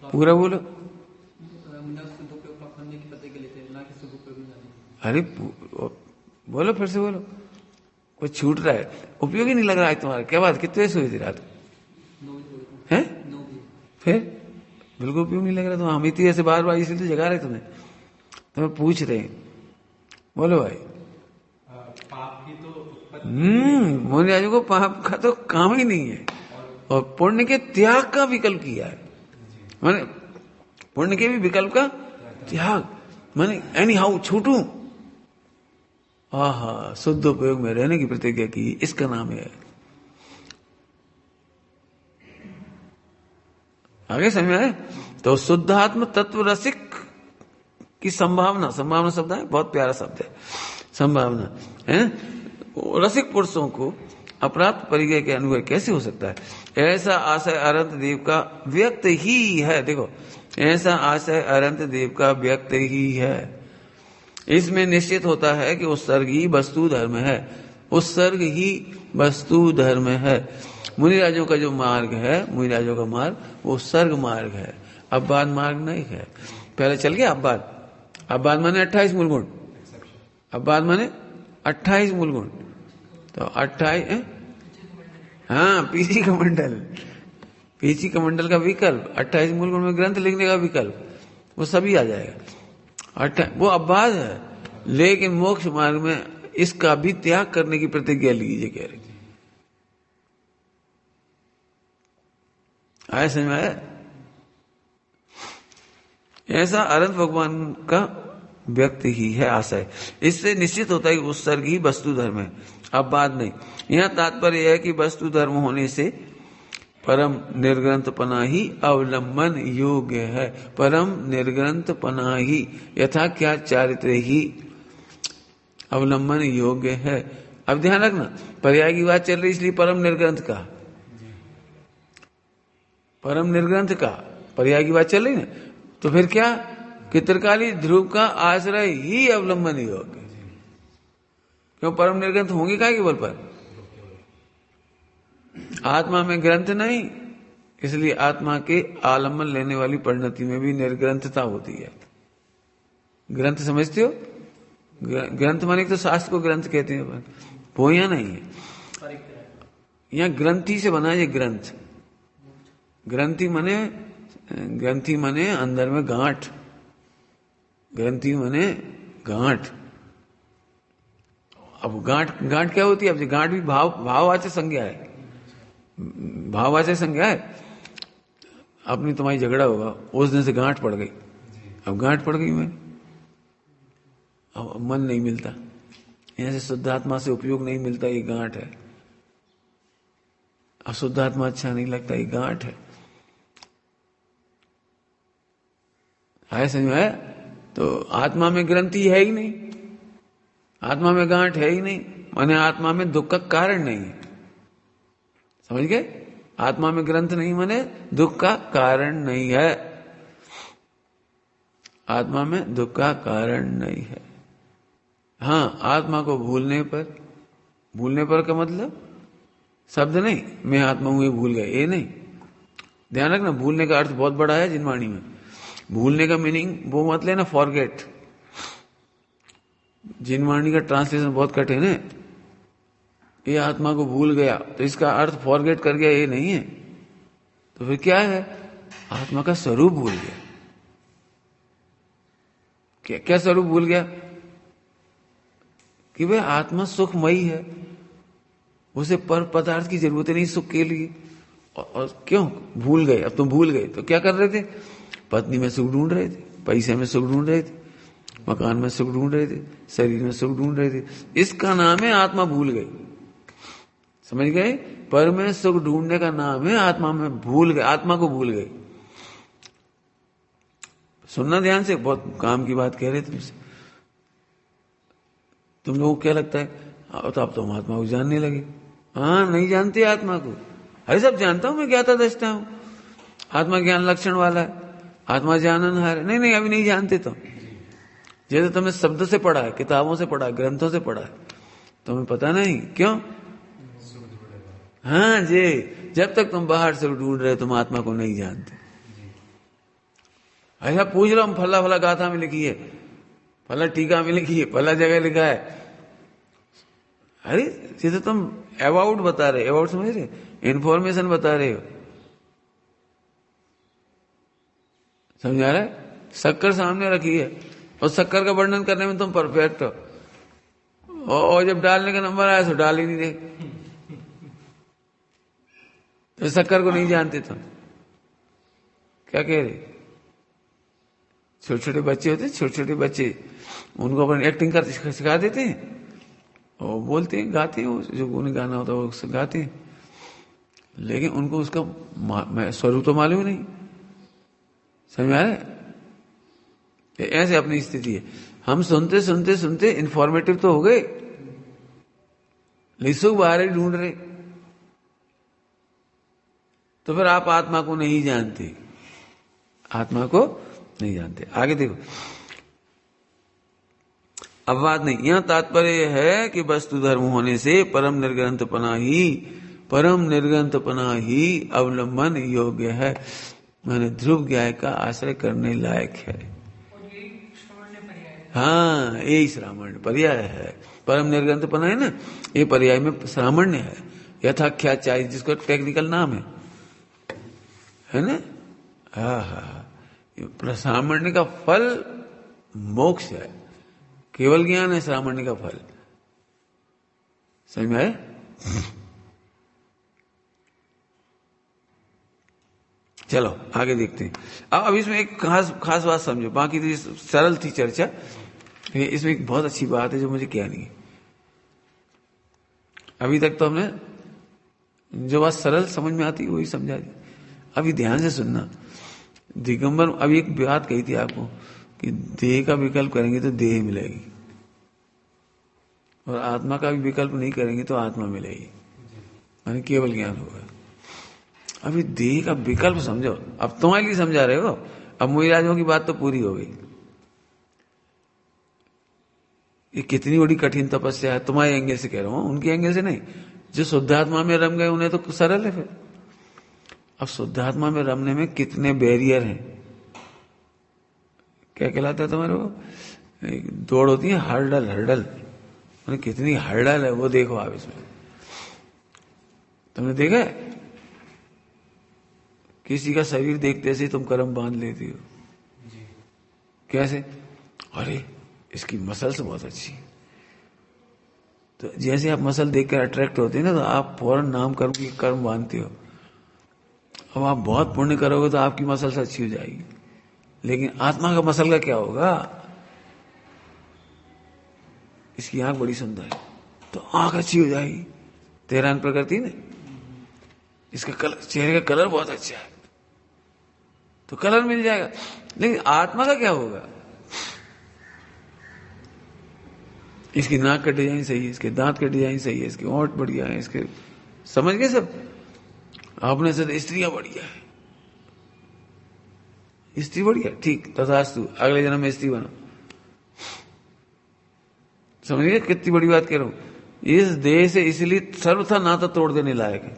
पूरा बोलो। शुद्धोपयोग प्राप्त करने की प्रतिज्ञा लेते हैं, ना कि शुद्धोपयोग में जाने। अरे बोलो, फिर से बोलो, कुछ छूट रहा है, उपयोग ही नहीं लग रहा है तुम्हारा। क्या बात, कितने सोई थी रात? 9 बजे हैं? 9 बजे। फिर बिल्कुल उपयोग नहीं लग रहा। तो हम इतनी ऐसे बार बार इसलिए तो जगा रहे तुम्हें पूछ रहे हैं। बोलो भाई। पाप की तो मुनिराजों को पाप का तो काम ही नहीं है, और पुण्य के त्याग का विकल्प किया है। माने पुण्य के भी विकल्प का त्याग, माने एनी हाउ छूटू। आहा, शुद्ध उपयोग में रहने की प्रतिज्ञा की, इसका नाम है। आगे समझ में आए? तो शुद्धात्म तत्व रसिक की संभावना शब्द है, बहुत प्यारा शब्द है, संभावना है। रसिक पुरुषों को अप्राप्त परिचय के अनुभव कैसे हो सकता है? ऐसा आशय अनंत देव का व्यक्त ही है। देखो, ऐसा आशय अनंत देव का व्यक्त ही है। इसमें निश्चित होता है कि उत्सर्ग ही वस्तु धर्म है, उत्सर्ग ही वस्तु धर्म है। मुनिराजों का जो मार्ग है, मुनिराजों का मार्ग वो सर्ग मार्ग है, अब्बाद मार्ग नहीं है। पहले चल गया अब्बाद। अब्बाद माने 28 मूल गुण, अब्बाद माने 28 मूल गुण। तो 28, हाँ, पीछी कमंडल का विकल्प, 28 मूल गुण में ग्रंथ लिखने का विकल्प, वो सभी आ जाएगा। वो अब्बाद है, लेकिन मोक्ष मार्ग में इसका भी त्याग करने की प्रतिज्ञा लीजिए, कह रहे। आया समझ में आया? ऐसा अनंत भगवान का व्यक्ति ही है आशय। इससे निश्चित होता है कि उत्सर्ग ही वस्तु धर्म है, अब बात नहीं। यह तात्पर्य है कि वस्तु धर्म होने से परम निर्ग्रंथपना ही अवलंबन योग्य है। परम निर्ग्रंथपना ही, यथा क्या चारित्र ही अवलंबन योग्य है। अब ध्यान रखना, पर्याय की बात चल रही, इसलिए परम निर्ग्रंथ का, परम निर्ग्रंथ का पर्याय की बात चल रही ना। तो फिर क्या कि त्रिकाली ध्रुव का आश्रय ही अवलंबन योग्य। क्यों परम निर्ग्रंथ होंगे क्या के बल पर? आत्मा में ग्रंथ नहीं, इसलिए आत्मा के आलम्बन लेने वाली परिणति में भी निर्ग्रंथता होती है। ग्रंथ समझते हो? ग्रंथ माने तो शास्त्र को ग्रंथ कहते हैं, वो यहाँ नहीं है। यहाँ ग्रंथि से बना है ये ग्रंथ। ग्रंथि मने अंदर में गांठ। ग्रंथि मने गांठ। अब गांठ क्या होती है? अब गांठ भी भाववाचक संज्ञा है। भाववाचक संज्ञा है। अपनी तुम्हारी झगड़ा होगा, उस दिन से गांठ पड़ गई। अब गांठ पड़ गई मैं, अब मन नहीं मिलता, यहाँ से शुद्ध आत्मा से उपयोग नहीं मिलता, ये गांठ है। अशुद्ध आत्मा अच्छा नहीं लगता, ये गांठ है। आए समझ में? तो आत्मा में ग्रंथि है ही नहीं, आत्मा में गांठ है ही नहीं, माने आत्मा में दुख का कारण नहीं है। समझ गए? आत्मा में ग्रंथ नहीं माने दुख का कारण नहीं है। आत्मा में दुख का कारण नहीं है। हाँ, आत्मा को भूलने पर का मतलब शब्द नहीं, मैं आत्मा हूं ये भूल गए, ये नहीं। ध्यान रखना, भूलने का अर्थ बहुत बड़ा है जिनवाणी में। भूलने का मीनिंग वो मत लेना फॉरगेट। जिनवाणी का ट्रांसलेशन बहुत कठिन है। ये आत्मा को भूल गया तो इसका अर्थ फॉरगेट कर गया, ये नहीं है। तो फिर क्या है? आत्मा का स्वरूप भूल गया। क्या स्वरूप भूल गया? कि भाई आत्मा सुखमयी है, उसे पर पदार्थ की जरूरत नहीं सुख के लिए। और क्यों भूल गए? अब तुम भूल गए तो क्या कर रहे थे? पत्नी में सुख ढूंढ रहे थे, पैसे में सुख ढूंढ रहे थे, मकान में सुख ढूंढ रहे थे, शरीर में सुख ढूंढ रहे थे। इसका नाम है आत्मा भूल गई। समझ गए? पर में सुख ढूंढने का नाम है आत्मा में भूल गए, आत्मा को भूल गए। सुनना ध्यान से, बहुत काम की बात कह रहे तुमसे। तुम लोगों को क्या लगता है? तो अब तुम आत्मा को जानने लगे। हाँ, नहीं जानते आत्मा को। अरे सब जानता हूं मैं, ज्ञाता दृष्टा हूं। आत्मा ज्ञान लक्षण वाला है, आत्मा जाननहार है। नहीं, अभी नहीं जानते तुम। जैसे तुमने शब्द से पढ़ा है, किताबों से पढ़ा है, ग्रंथों से पढ़ा है, तुम्हें पता नहीं क्यों? हाँ जी, जब तक तुम बाहर से ढूंढ रहे तुम आत्मा को नहीं जानते। ऐसा पूछ रहा हूं, फला गाथा में लिखी है, फला टीका में लिखी है, फला जगह लिखा है। अरे जैसे तुम अबाउट बता रहे, अबाउट समझ रहे, इंफॉर्मेशन बता रहे हो। समझ आ रहा है? शक्कर सामने रखी है और शक्कर का वर्णन करने में तुम परफेक्ट हो, और जब डालने का नंबर आया तो डाल ही नहीं दे। तो शक्कर को नहीं जानते तुम। क्या कह रहे? छोटे छोटे बच्चे होते, छोटे छोटे बच्चे, उनको अपन एक्टिंग कर सिखा देते हैं और बोलते हैं, गाते हैं, जो उन्हें गाना होता है वो गाते हैं, लेकिन उनको उसका स्वरूप तो मालूम नहीं। समझ में आ रहा है? ऐसे अपनी स्थिति है। हम सुनते सुनते सुनते इंफॉर्मेटिव तो हो गए, लेकिन सुख बाहर ही ढूंढ रहे। तो फिर आप आत्मा को नहीं जानते, आत्मा को नहीं जानते। आगे देखो, अब बात नहीं, यह तात्पर्य है कि वस्तु धर्म होने से परम निर्ग्रंथपना ही अवलंबन योग्य है, मैंने ध्रुव ज्ञाय का आश्रय करने लायक है। हाँ, यही श्रामण्य पर्याय है। परम निर्ग्रंथपना है ना, ये पर्याय में श्रामण्य है। यथाख्याचार्य जिसको टेक्निकल नाम है ना। श्रामण्य का फल मोक्ष है, केवल ज्ञान है श्रामण्य का फल। समझ में आए? चलो आगे देखते हैं। अब इसमें एक खास बात समझो, बाकी तो सरल थी चर्चा, इसमें एक बहुत अच्छी बात है जो मुझे क्या नहीं है। अभी तक तो हमने जो बात सरल समझ में आती वही समझा दी। अभी ध्यान से सुनना। दिगंबर अभी एक बात कही थी आपको कि देह का विकल्प करेंगे तो देह मिलेगी, और आत्मा का भी विकल्प नहीं करेंगे तो आत्मा मिलेगी, यानी केवल ज्ञान होगा। अभी देह का विकल्प समझो। अब तुम्हारे लिए समझा रहे हो, अब मुनिराजों की बात तो पूरी हो गई। ये कितनी बड़ी कठिन तपस्या है, तुम्हारे एंगल से कह रहा हूं, उनके एंगल से नहीं। जो शुद्धात्मा में रम गए उन्हें तो सरल है फिर। अब शुद्धात्मा में रमने में कितने बैरियर हैं, क्या कहलाता है तुम्हारे वो दौड़ होती है हर्डल, उन्हें कितनी हर्डल है वो देखो आप इसमें। तुमने देखा है किसी का शरीर देखते से तुम कर्म बांध लेती हो, कैसे? अरे इसकी मसल्स बहुत अच्छी है, तो जैसे आप मसल देखकर अट्रैक्ट होते हैं ना, तो आप फौरन नाम कर्म बांधते हो। अब आप बहुत पुण्य करोगे तो आपकी मसल्स अच्छी हो जाएगी, लेकिन आत्मा का मसल का क्या होगा? इसकी आंख बड़ी सुंदर है तो आंख अच्छी हो जाएगी, तेरान प्रकृति ने। इसका कलर, चेहरे का कलर बहुत अच्छा है तो कलर मिल जाएगा, लेकिन आत्मा का क्या होगा? इसकी नाक का डिजाइन सही है, इसके दांत का डिजाइन सही है, इसके होंठ बढ़िया है, इसके, समझ गए सब? आपने से स्त्रियां बढ़िया है, स्त्री बढ़िया, ठीक, तथास्तु, अगले जन्म में स्त्री बनो। समझ गए कितनी बड़ी बात कह रहा हूं? इस देह से इसलिए सर्वथा नाता तोड़ देने लायक है,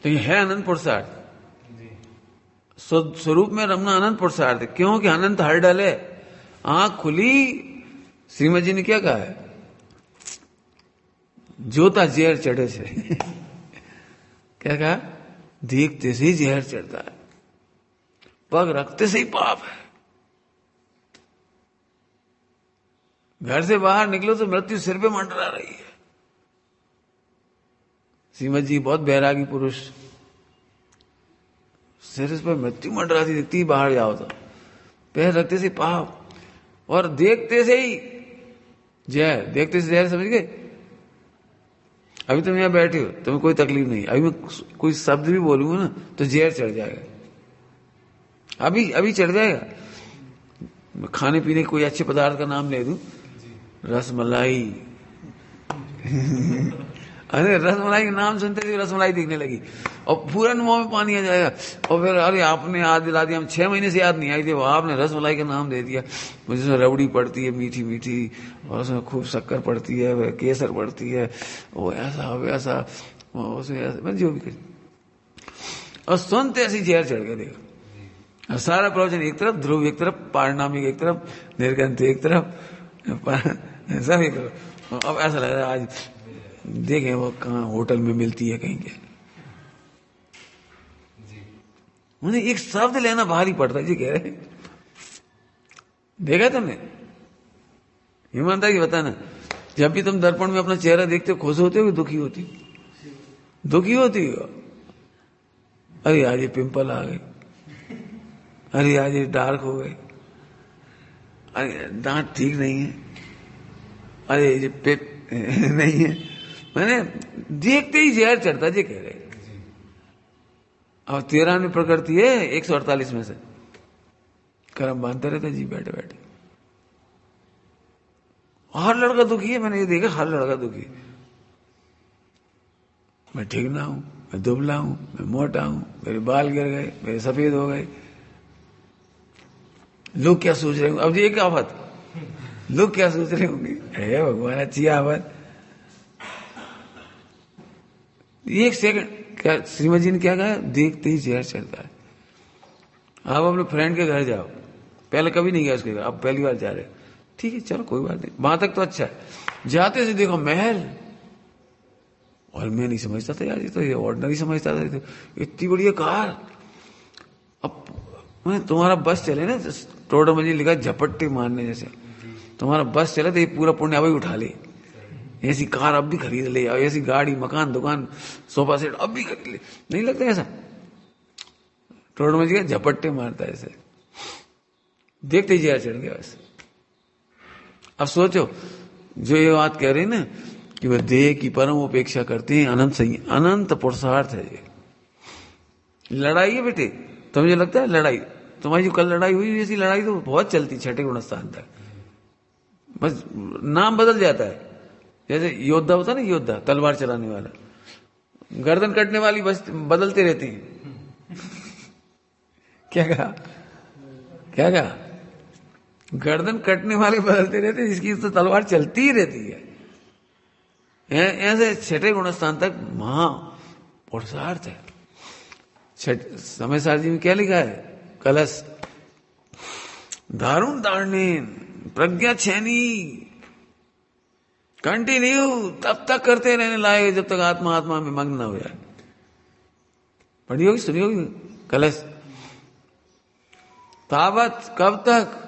तो ये है अनंत पुरुषार्थ। स्वरूप में रमना अनंत पुरुषार्थ है, क्योंकि अनंत हर्डल है। आंख खुली, श्रीमद जी ने क्या कहा है? जोता जहर चढ़े से क्या कहा? देखते से ही जहर चढ़ता है, पग रखते से ही पाप है। घर से बाहर निकलो तो मृत्यु सिर पे मंडरा रही है। श्रीमद जी बहुत बैरागी पुरुष, सिर पर मृत्यु मंडराती दिखती, बाहर जाओ तो पैर रखते से पाप और देखते से ही जहर, देखते से जहर, समझ गए? अभी तुम यहां बैठे हो, तुम्हें कोई तकलीफ नहीं, अभी मैं कोई शब्द भी बोलूंगा ना तो जहर चढ़ जाएगा, अभी चढ़ जाएगा। खाने पीने कोई अच्छे पदार्थ का नाम ले दूं, रसमलाई अरे रसमलाई का नाम सुनते ही रसमलाई दिखने लगी और पूरा मुंह में पानी आ जाएगा, और फिर अरे आपने याद दिला दिया, हम 6 महीने से याद नहीं आई थी, आपने रसमलाई का नाम दे दिया मुझे। उसमें रबड़ी पड़ती है मीठी मीठी, और उसमें खूब शक्कर पड़ती है, केसर पड़ती है, वो ऐसा वैसा, उसमें ऐसा, जो भी कर, और सुनते ऐसी जहर चढ़ गया। देखो सारा प्रवचन एक तरफ, ध्रुव एक तरफ, पारिणामिक एक तरफ, निर्गंथ एक तरफ, सब एक तरफ। अब ऐसा लग रहा है आज देखें वो कहाँ होटल में मिलती है कहीं के। उन्हें एक शब्द लेना भारी पड़ता है जी, कह रहे देखा तुमने? ईमानदारी की बताना, जब भी तुम दर्पण में अपना चेहरा देखते हो खुश होते हो कि दुखी होती? दुखी होती हो। अरे आज ये पिंपल आ गए, अरे आज ये डार्क हो गए, अरे दांत ठीक नहीं है, अरे ये पेट नहीं है, मैंने देखते ही जहर चढ़ता जी, कह रहे। और 13 प्रकृति है 148 में से, कर्म बांधते रहते जी बैठे बैठे। हर लड़का दुखी है, मैंने ये देखा, हर लड़का दुखी है। मैं ठीक ना हूं, मैं दुबला हूं, मैं मोटा हूं, मेरे बाल गिर गए, मेरे सफेद हो गए, लोग क्या सोच रहे होंगे? अब ये क्या बात, लोग क्या सोच रहे होंगे? हे भगवान, अच्छी आवाज। एक सेकंड, क्या श्रीमद जी ने क्या कहा? देखते ही जहर चलता है। आप अपने फ्रेंड के घर जाओ, पहले कभी नहीं गया उसके घर, अब पहली बार जा रहे, ठीक है चलो कोई बात नहीं, वहां तक तो अच्छा है। जाते से देखो महल, और मैं नहीं समझता था यार, ये तो ये ऑर्डिनरी समझता था, इतनी बढ़िया कार। अब तुम्हारा बस चले ना, टोटो में लिखा झपट्टे मारने जैसे, तुम्हारा बस चले तो ये पूरा पुण्य अभी उठा ले, ऐसी कार अब भी खरीद ले, ऐसी गाड़ी, मकान, दुकान, सोफा सेट अब भी खरीद ले। नहीं लगता ऐसा? टोटो में झपट्टे मारता है ऐसे, देखते ही जहर चढ़ गया बस। अब सोचो, जो ये बात कह रहे हैं ना कि वह देह की परम उपेक्षा करते हैं, अनंत सही, अनंत पुरुषार्थ है ये। लड़ाई है बेटे, तो मुझे लगता है लड़ाई, तुम्हारी जो कल लड़ाई हुई, ऐसी लड़ाई तो बहुत चलती 6ठे गुणस्थान तक, बस नाम बदल जाता है। जैसे योद्धा होता है ना, योद्धा तलवार चलाने वाला, गर्दन कटने वाली बस बदलते रहती है क्या कहा? क्या कहा? गर्दन कटने वाले बदलते रहते हैं, इसकी तो तलवार चलती ही रहती है। ऐसे छठे गुणस्थान तक महा पुरुषार्थ है। समय सारजी में क्या लिखा है? कलश दारुण दारुणीन प्रज्ञा छेनी कंटिन्यू तब तक करते रहने लायक जब तक आत्मा आत्मा में मग्न न हो जाए। पढ़ी होगी, सुनी होगी कलश। तावत कब तक?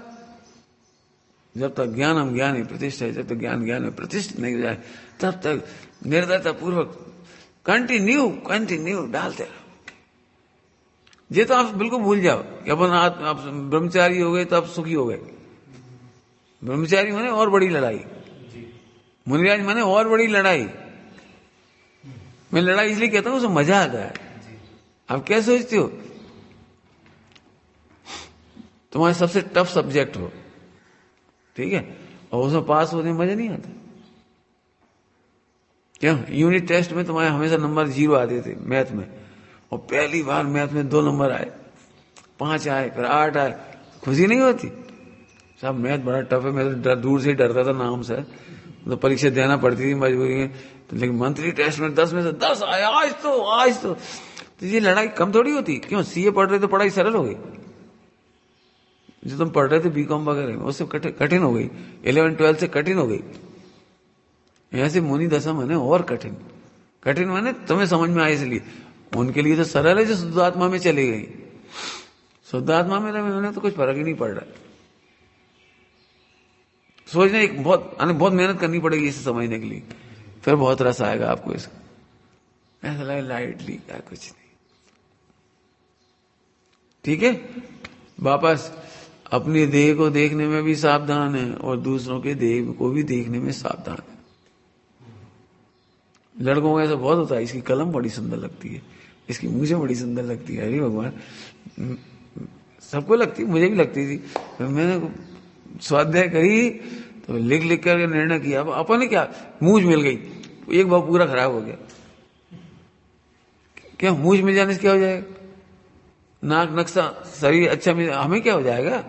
जब तक ज्ञानम ज्ञानी प्रतिष्ठा है, जब तक ज्ञान ज्ञान में प्रतिष्ठित नहीं हो जाए तब तक निर्दयता पूर्वक कंटिन्यू डालते रहो। ये तो आप बिल्कुल भूल जाओ कि अपन आप ब्रह्मचारी हो गए तो आप सुखी हो गए। ब्रह्मचारी माने और बड़ी लड़ाई, मुनिराज माने और बड़ी लड़ाई। मैं लड़ाई इसलिए कहता हूं उसमें मजा आता है। आप क्या सोचते हो तुम्हारे सबसे टफ सब्जेक्ट हो, ठीक है, और उसमें पास होने में मजा नहीं आता क्या? यूनिट टेस्ट में तुम्हारे हमेशा नंबर 0 आते थे मैथ में, और पहली बार मैथ में 2 नंबर आए, 5 आए, फिर 8 आए, खुशी नहीं होती? साहब मैथ बड़ा टफ है, मैं तो दूर से ही डरता था नाम से, तो परीक्षा देना पड़ती थी मजबूरी में। तो लेकिन मंथली टेस्ट में 10 में से 10 आए, आज तो ये लड़ाई कम थोड़ी होती। क्यों? सीए पढ़ रहे तो पढ़ाई सरल हो गई, जो तुम पढ़ रहे थे बीकॉम वगैरह में उससे कठिन हो गई, 11-12 से कठिन हो गई। ऐसे मुनि दशा माने और कठिन माने तुम्हें समझ में आए, इसलिए उनके लिए तो सरल है जो शुद्ध आत्मा में चली गई। शुद्ध आत्मा में उन्हें तो कुछ फर्क ही नहीं पड़ रहा। सोचने एक बहुत मेहनत करनी पड़ेगी इसे समझने के लिए, फिर बहुत रस आएगा आपको इसका। ऐसा लगे लाइटली क्या कुछ नहीं। ठीक है, वापस अपनी देह को देखने में भी सावधान है और दूसरों के देह को भी देखने में सावधान है। लड़कों को ऐसा बहुत होता है, इसकी कलम बड़ी सुंदर लगती है, इसकी मूछें बड़ी सुंदर लगती है। अरे भगवान, सबको लगती, मुझे भी लगती थी। मैंने स्वाध्याय करी तो लिख करके निर्णय किया। अब अपन क्या, मूछ मिल गई, एक भाव पूरा खराब हो गया। क्या मूछ मिल जाने से क्या हो जाएगा? नाक नक्शा शरीर अच्छा मिल, हमें क्या हो जाएगा?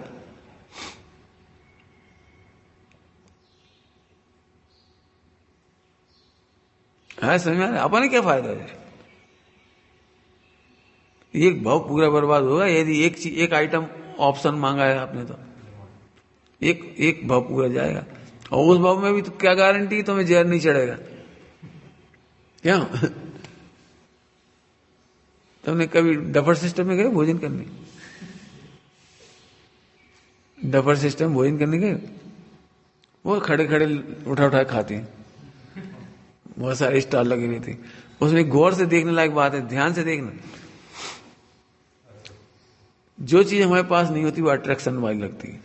है समझ में आ रहा है? अपन क्या फायदा है? एक भाव पूरा बर्बाद होगा यदि एक आइटम ऑप्शन मांगा है आपने तो एक भाव पूरा जाएगा। और उस भाव में भी तो क्या गारंटी तुम्हें जहर नहीं चढ़ेगा? क्या तुमने कभी डफर सिस्टम में गए भोजन करने? डफर सिस्टम भोजन करने गए? वो खड़े खड़े उठा खाते हैं, बहुत सारे स्टॉल लगे हुए थे। उसमें गौर से देखने लायक बात है, ध्यान से देखना। जो चीज हमारे पास नहीं होती वो अट्रैक्शन वाली लगती है,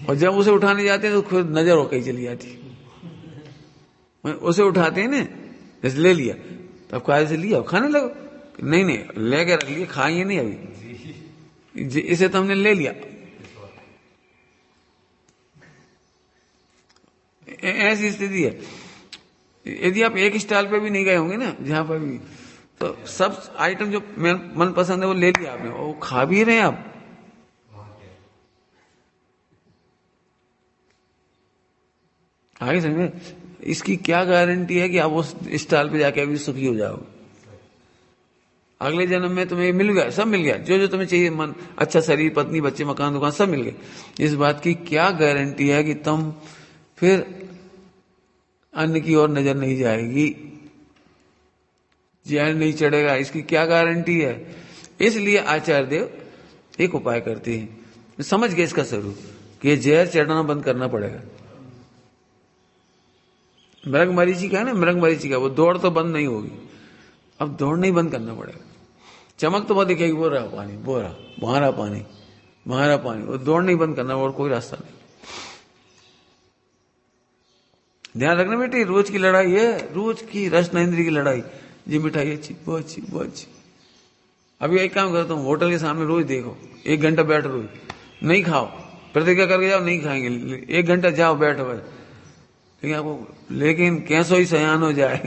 और जब उसे उठाने जाते हैं तो खुद नजर हो कहीं चली जाती है। उसे उठाते हैं ना, जैसे ले लिया तब कायदे से लिया खाने लगो, नहीं लेके रख लिया, खाइए नहीं अभी, इसे तो हमने ले लिया। ऐसी स्थिति है। यदि आप एक स्टॉल पे भी नहीं गए होंगे ना, जहां पर भी, तो सब आइटम जो मन पसंद है वो ले लिया आपने, वो खा भी रहे हैं आप। आगे समझे? इसकी क्या गारंटी है कि आप उस स्टॉल पे जाके अभी सुखी हो जाओगे? अगले जन्म में तुम्हें मिल गया, सब मिल गया, जो जो तुम्हें चाहिए, मन, अच्छा शरीर, पत्नी, बच्चे, मकान, दुकान, सब मिल गए। इस बात की क्या गारंटी है कि तुम फिर अन्न की ओर नजर नहीं जाएगी, जहर नहीं चढ़ेगा? इसकी क्या गारंटी है? इसलिए आचार्य देव एक उपाय करते हैं। समझ गए इसका स्वरूप कि ये जहर चढ़ना बंद करना पड़ेगा। मृग मरीची का है ना, मृग मरीची का, वो दौड़ तो बंद नहीं होगी, अब दौड़ नहीं बंद करना पड़ेगा। चमक तो बहुत दिखेगी, वो रहा पानी, वो रहा, वहां रहा पानी, वहां रहा पानी, वो दौड़ नहीं बंद करना, और कोई रास्ता नहीं। ध्यान रखना बेटी, रोज की लड़ाई है, रोज की रसना इंद्री की लड़ाई। जी मिठाई अच्छी, वो अच्छी, वो अच्छी। अभी एक काम करो, तुम होटल के सामने रोज देखो, 1 घंटा बैठो, रोज नहीं खाओ, प्रतिज्ञा करके जाओ नहीं खाएंगे, 1 घंटा जाओ बैठो बस, लेकिन कैसो ही सयान हो जाए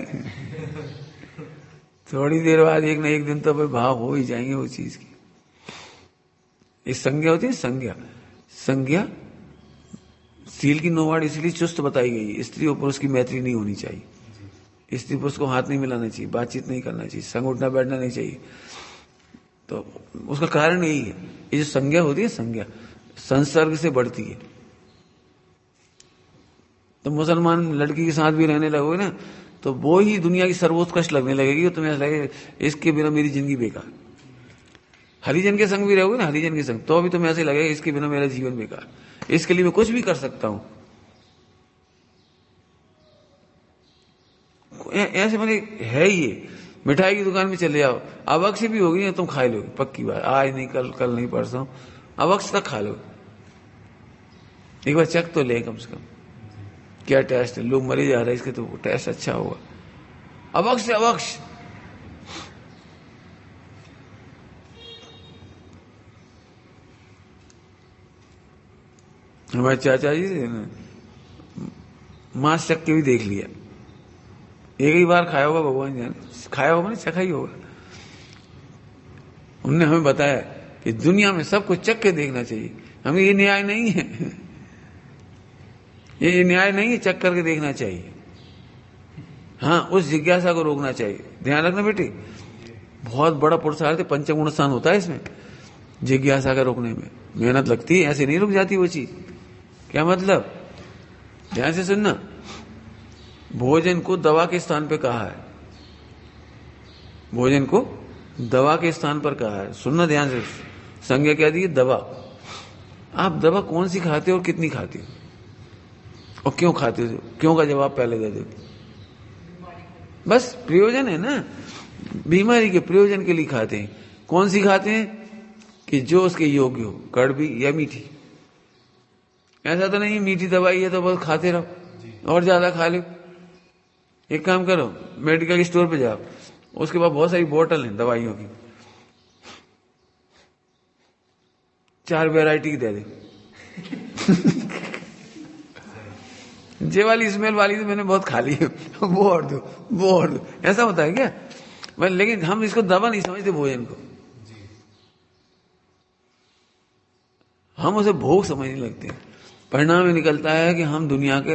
थोड़ी देर बाद एक न एक दिन तो भाई भाव हो ही जाएंगे वो चीज की। इस संज्ञा होती है, संज्ञा सील की नोवाड़ इसलिए चुस्त बताई गई है, स्त्री और पुरुष की मैत्री नहीं होनी चाहिए। स्त्री पुरुष को हाथ नहीं मिलाना चाहिए, बातचीत नहीं करना चाहिए, संग उठना बैठना नहीं चाहिए। तो उसका कारण यही है, ये जो संज्ञा होती है, संज्ञा संसर्ग से बढ़ती है। तो मुसलमान लड़की के साथ भी रहने लगोगे ना, तो वो ही दुनिया की सर्वोत्कृष्ट लगने लगेगी, तुम्हें ऐसा लगेगा इसके बिना मेरी जिंदगी बेकार। हरिजन के संग भी रहोगे ना, हरिजन के संग, तो भी तुम्हें ऐसे लगेगा इसके बिना मेरा जीवन बेकार, इसके लिए मैं कुछ भी कर सकता हूं। ऐसे मैंने है ही ये। मिठाई की दुकान में चले जाओ, अवक्ष भी होगी ना तुम खा लोगे, पक्की बात, आज नहीं कल नहीं परसों अवक्ष तक खा लो। एक बार चेक तो ले कम से कम, क्या टेस्ट है, लोग मरे जा रहे हैं इसके, तो टेस्ट अच्छा होगा। अवक्ष अवक्ष हमारे चाचा जी ने मांस चख के भी देख लिया, एक ही बार खाया होगा, भगवान जाने खाया होगा ना, चखा ही होगा। उन्होंने हमें बताया कि दुनिया में सब कुछ चख के देखना चाहिए। हमें ये न्याय नहीं है, ये न्याय नहीं है, चख करके देखना चाहिए। हाँ, उस जिज्ञासा को रोकना चाहिए। ध्यान रखना बेटी, बहुत बड़ा पुरुषार्थ पंचगुण स्थान होता है इसमें, जिज्ञासा का रोकने में मेहनत लगती है, ऐसे नहीं रुक जाती वो चीज। क्या मतलब, ध्यान से सुनना, भोजन को दवा के स्थान पे कहा है, भोजन को दवा के स्थान पर कहा है। सुनना ध्यान से, संज्ञा क्या दी है, दवा। आप दवा कौन सी खाते हो और कितनी खाते हो और क्यों खाते हो, क्यों का जवाब पहले दे दो। बस प्रयोजन है ना, बीमारी के प्रयोजन के लिए खाते हैं। कौन सी खाते हैं कि जो उसके योग्य हो, कड़वी या मीठी। ऐसा तो नहीं मीठी दवाई है तो बस खाते रहो और ज्यादा खा लो। एक काम करो, मेडिकल स्टोर पे जाओ, उसके बाद बहुत सारी बोतल हैं दवाइयों की, 4 वैरायटी की दे दे। जे वाली स्मेल वाली तो मैंने बहुत खा ली है, वो और दो। ऐसा होता है क्या? लेकिन हम इसको दवा नहीं समझते भोजन को, हम उसे भोग समझने लगते हैं। परिणाम में निकलता है कि हम दुनिया के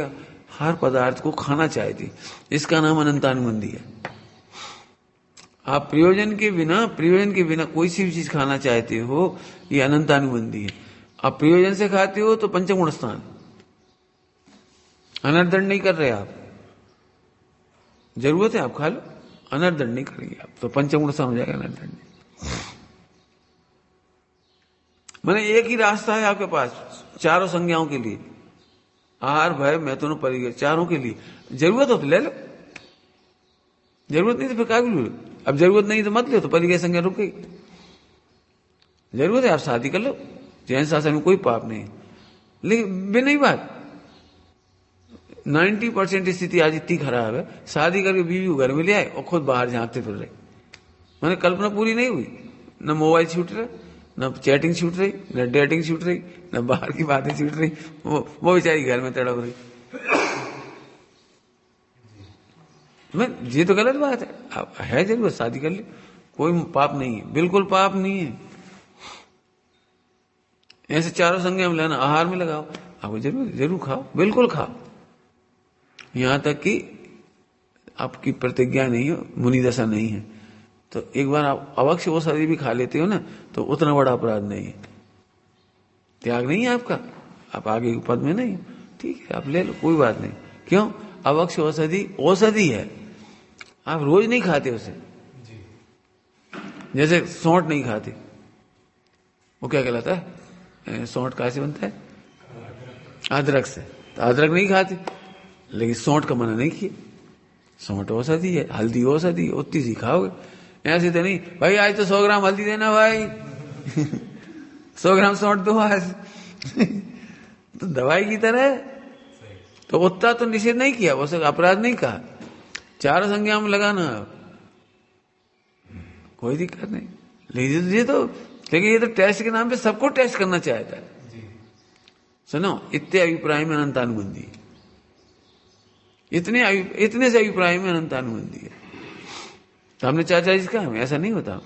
हर पदार्थ को खाना चाहते हैं। इसका नाम अनंतानुबंधी है। आप प्रयोजन के बिना कोई सी भी चीज खाना चाहते हो, ये अनंतानुबंधी है। आप प्रयोजन से खाते हो तो पंचगुण स्थान, अनर्दंड नहीं कर रहे आप, जरूरत है आप खा लो, अनर्दंड नहीं करेंगे आप, तो पंचगुण स्थान हो जाएगा, अनर्दंड। मैंने एक ही रास्ता है आपके पास चारों संज्ञाओं के लिए, आहार भय मैथुन परिग्रह, चारों के लिए। जरूरत हो तो ले लो, जरूरत नहीं तो फिर क्या लो। अब जरूरत नहीं तो मत लो, तो परिग्रह संज्ञा रुक गई। जरूरत है आप शादी कर लो, जैन शासन में कोई पाप नहीं। लेकिन बिना ही बात 90% स्थिति आज इतनी खराब है, शादी करके बीवी को घर में ले आए और खुद बाहर झांकते फिर रहे। मैंने कल्पना पूरी नहीं हुई, न मोबाइल छूट रहा, न चैटिंग छूट रही, न डेटिंग छूट रही, न बाहर की बातें छूट रही, वो बेचारी घर में तड़प रही। मैं ये तो गलत बात है, आप है जरूरत शादी कर ले, कोई पाप नहीं है, बिल्कुल पाप नहीं है। ऐसे चारों संज्ञा में लेना, आहार में लगाओ, आपको जरूर खाओ, बिल्कुल खाओ, यहां तक कि आपकी प्रतिज्ञा नहीं हो, मुनि दशा नहीं है तो एक बार आप अवक्ष वो सदी भी खा लेते हो ना, तो उतना बड़ा अपराध नहीं है, त्याग नहीं है आपका, आप आगे पद में नहीं, ठीक है आप ले लो, कोई बात नहीं। क्यों? अवक्ष औषधि है, आप रोज नहीं खाते उसे। जैसे सौंठ नहीं खाते, वो क्या कहलाता है, सौंठ कहाँ से बनता है, अदरक से, तो अदरक नहीं खाते, लेकिन सौंठ का मना नहीं किया, सौंठ औषधि है, हल्दी औषधि है, उतनी सी खाओगे। ऐसे तो नहीं भाई आज तो 100 ग्राम हल्दी देना भाई 100 ग्राम सौंठ दो आज तो दवाई की तरह, तो उतना तो निषेध नहीं किया, वो सब अपराध नहीं कहा, चारों संज्ञा में लगाना कोई दिक्कत नहीं। लेकिन ये तो टेस्ट के नाम पे सबको टेस्ट करना चाहता है। सुनो, इतने अभिप्राय में अनंतानुबंधी, इतने से अभिप्राय में अनंतानुबंधी है। तो हमने चाचा जी कहा ऐसा नहीं होता,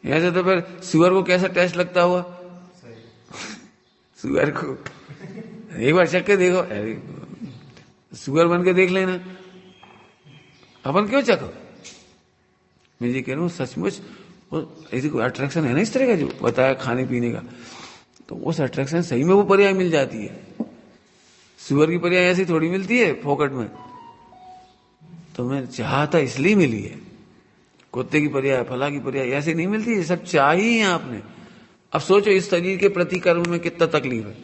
ऐसा तो फिर सुअर को कैसा टेस्ट लगता हुआ सुअर को एक बार चख के देखो, सुअर बन के देख लेना, अपन क्यों चखो? मैं ये कह रहा हूँ सचमुच वो ऐसी कोई अट्रैक्शन है ना इस तरह का जो बताया खाने पीने का, तो उस अट्रैक्शन सही में वो पर्याय मिल जाती है। सुअर की पर्याय ऐसी थोड़ी मिलती है फोकट में। तो मैं चाहता इसलिए मिली है। कुत्ते की पर्याय, फला की पर्याय ऐसी नहीं मिलती, ये सब चाहिए है आपने। अब सोचो इस शरीर के प्रतिकर्म में कितना तकलीफ है।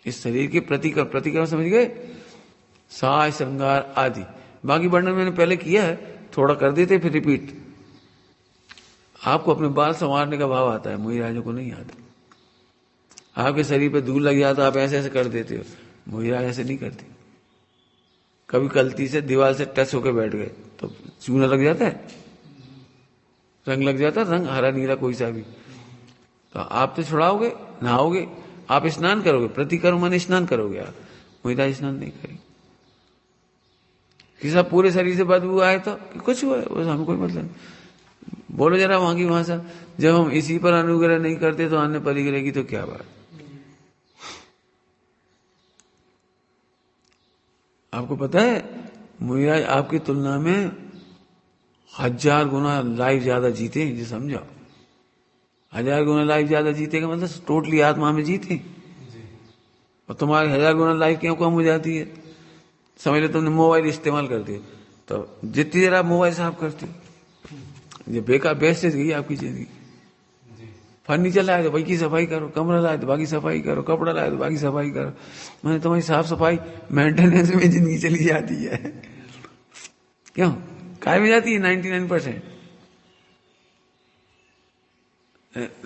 इस शरीर के प्रतिकर्म समझ गए, साज श्रृंगार आदि। बाकी वर्णन मैंने पहले किया है, थोड़ा कर देते फिर रिपीट। आपको अपने बाल संवारने का भाव आता है, मोहिराजों को नहीं आता। आपके शरीर पे धूल लग जाता, आप ऐसे ऐसे कर देते हो, मोहिराज ऐसे नहीं करती। कभी गलती से दीवार से टच होकर बैठ गए तो चूना लग जाता है, रंग लग जाता है, रंग हरा नीला कोई सा भी। तो आप तो छुड़ाओगे, नहाओगे, आप स्नान करोगे, प्रतिकर्म माने स्नान करोगे आप, मोहिराज स्नान नहीं करेगी। किसी पूरे शरीर से बदबू आए तो कुछ हुआ है, वो हमें कोई मतलब नहीं। बोलो जरा वहां की भाषा, जब हम इसी पर अनुग्रह नहीं करते तो अन्य परिग्रह की तो क्या बात। आपको पता है मोहिराज आपकी तुलना में 1000 गुना लाइफ ज्यादा जीते हैं, ये समझो। 1000 गुना लाइफ ज्यादा जीते का मतलब टोटली आत्मा में जीते। और तुम्हारे 1000 गुना लाइफ क्यों कम हो जाती है? समझ लो तुमने मोबाइल इस्तेमाल करती है, तो जितनी देर आप मोबाइल साफ करते हो, ये बेकार वेस्टेज गई आपकी जिंदगी। फर्नीचर लाए तो बाकी सफाई करो, कमरा लाए तो बाकी सफाई करो, कपड़ा लाए तो बाकी सफाई करो। मैंने तुम्हारी साफ सफाई मेंटेनेंस में जिंदगी चली जाती है। क्यों काय में जाती है? 99%।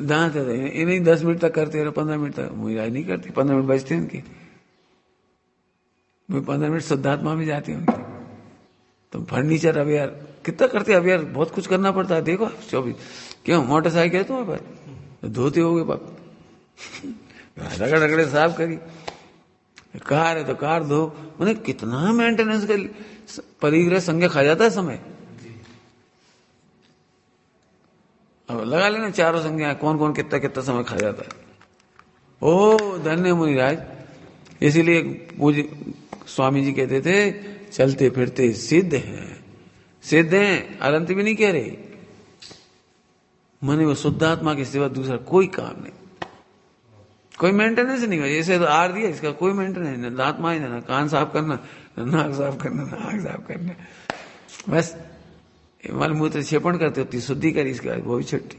दांत है इन्हें 10 मिनट तक करते रहो, 15 मिनट तक। मुझे नहीं करती, 15 मिनट बचते हैं उनके, मैं 15 मिनट शुद्धात्मा में जाती हूँ। तो फर्नीचर अब यार कितना करते, अब यार बहुत कुछ करना पड़ता है। देखो 24 क्यों मोटरसाइकिल है तुम्हारे पास, तो धोते हो गए बाप, रगड़ रगड़े साफ करी। कार है तो कार धो, मैंने कितना मेंटेनेंस का परिग्रह संज्ञा खा जाता है समय। अब लगा लेना चारों संज्ञा कौन कौन कितना कितना समय खा जाता है। ओ धन्य मुनिराज। इसीलिए पूज्य स्वामी जी कहते थे चलते फिरते सिद्ध हैं, सिद्ध हैं, अनंत भी नहीं कह रहे। माने वो शुद्धात्मा के सिवा दूसरा कोई काम नहीं, कोई मेंटेनेंस नहीं है। जैसे तो आर दिया, इसका कोई मेंटेनेंस नहीं, दांत मांज देना, कान साफ करना, नाक साफ करना, आंख साफ करना, बस मल मूत्र क्षेपण करते होती शुद्धि करी, इसके बाद वो भी छुट्टी।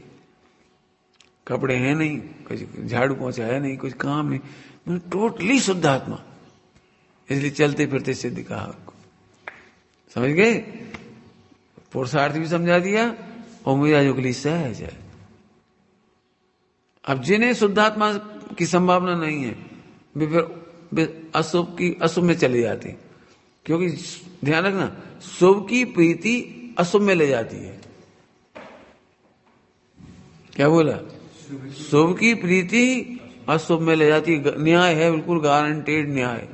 कपड़े हैं नहीं, कुछ झाड़ू पोंछा है नहीं, कुछ काम नहीं, टोटली शुद्धात्मा। इसलिए चलते फिरते सिद्ध कहा आपको, समझ गए? पुरुषार्थ भी समझा दिया और मुझे के लिए सहज है। अब जिन्हें शुद्धात्मा की संभावना नहीं है वे फिर अशुभ की अशुभ में चले जाते हैं, क्योंकि ध्यान रखना शुभ की प्रीति अशुभ में ले जाती है। क्या बोला? शुभ की प्रीति अशुभ में ले जाती है। न्याय है, बिल्कुल गारंटेड न्याय।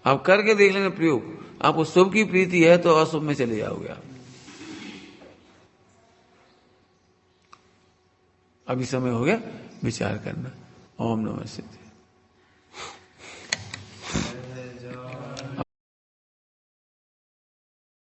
आप करके देख लेना प्रयोग, आपको शुभ की प्रीति है तो अशुभ में चले जाओगे आप। अभी समय हो गया विचार करना। ओम नमः शिवाय।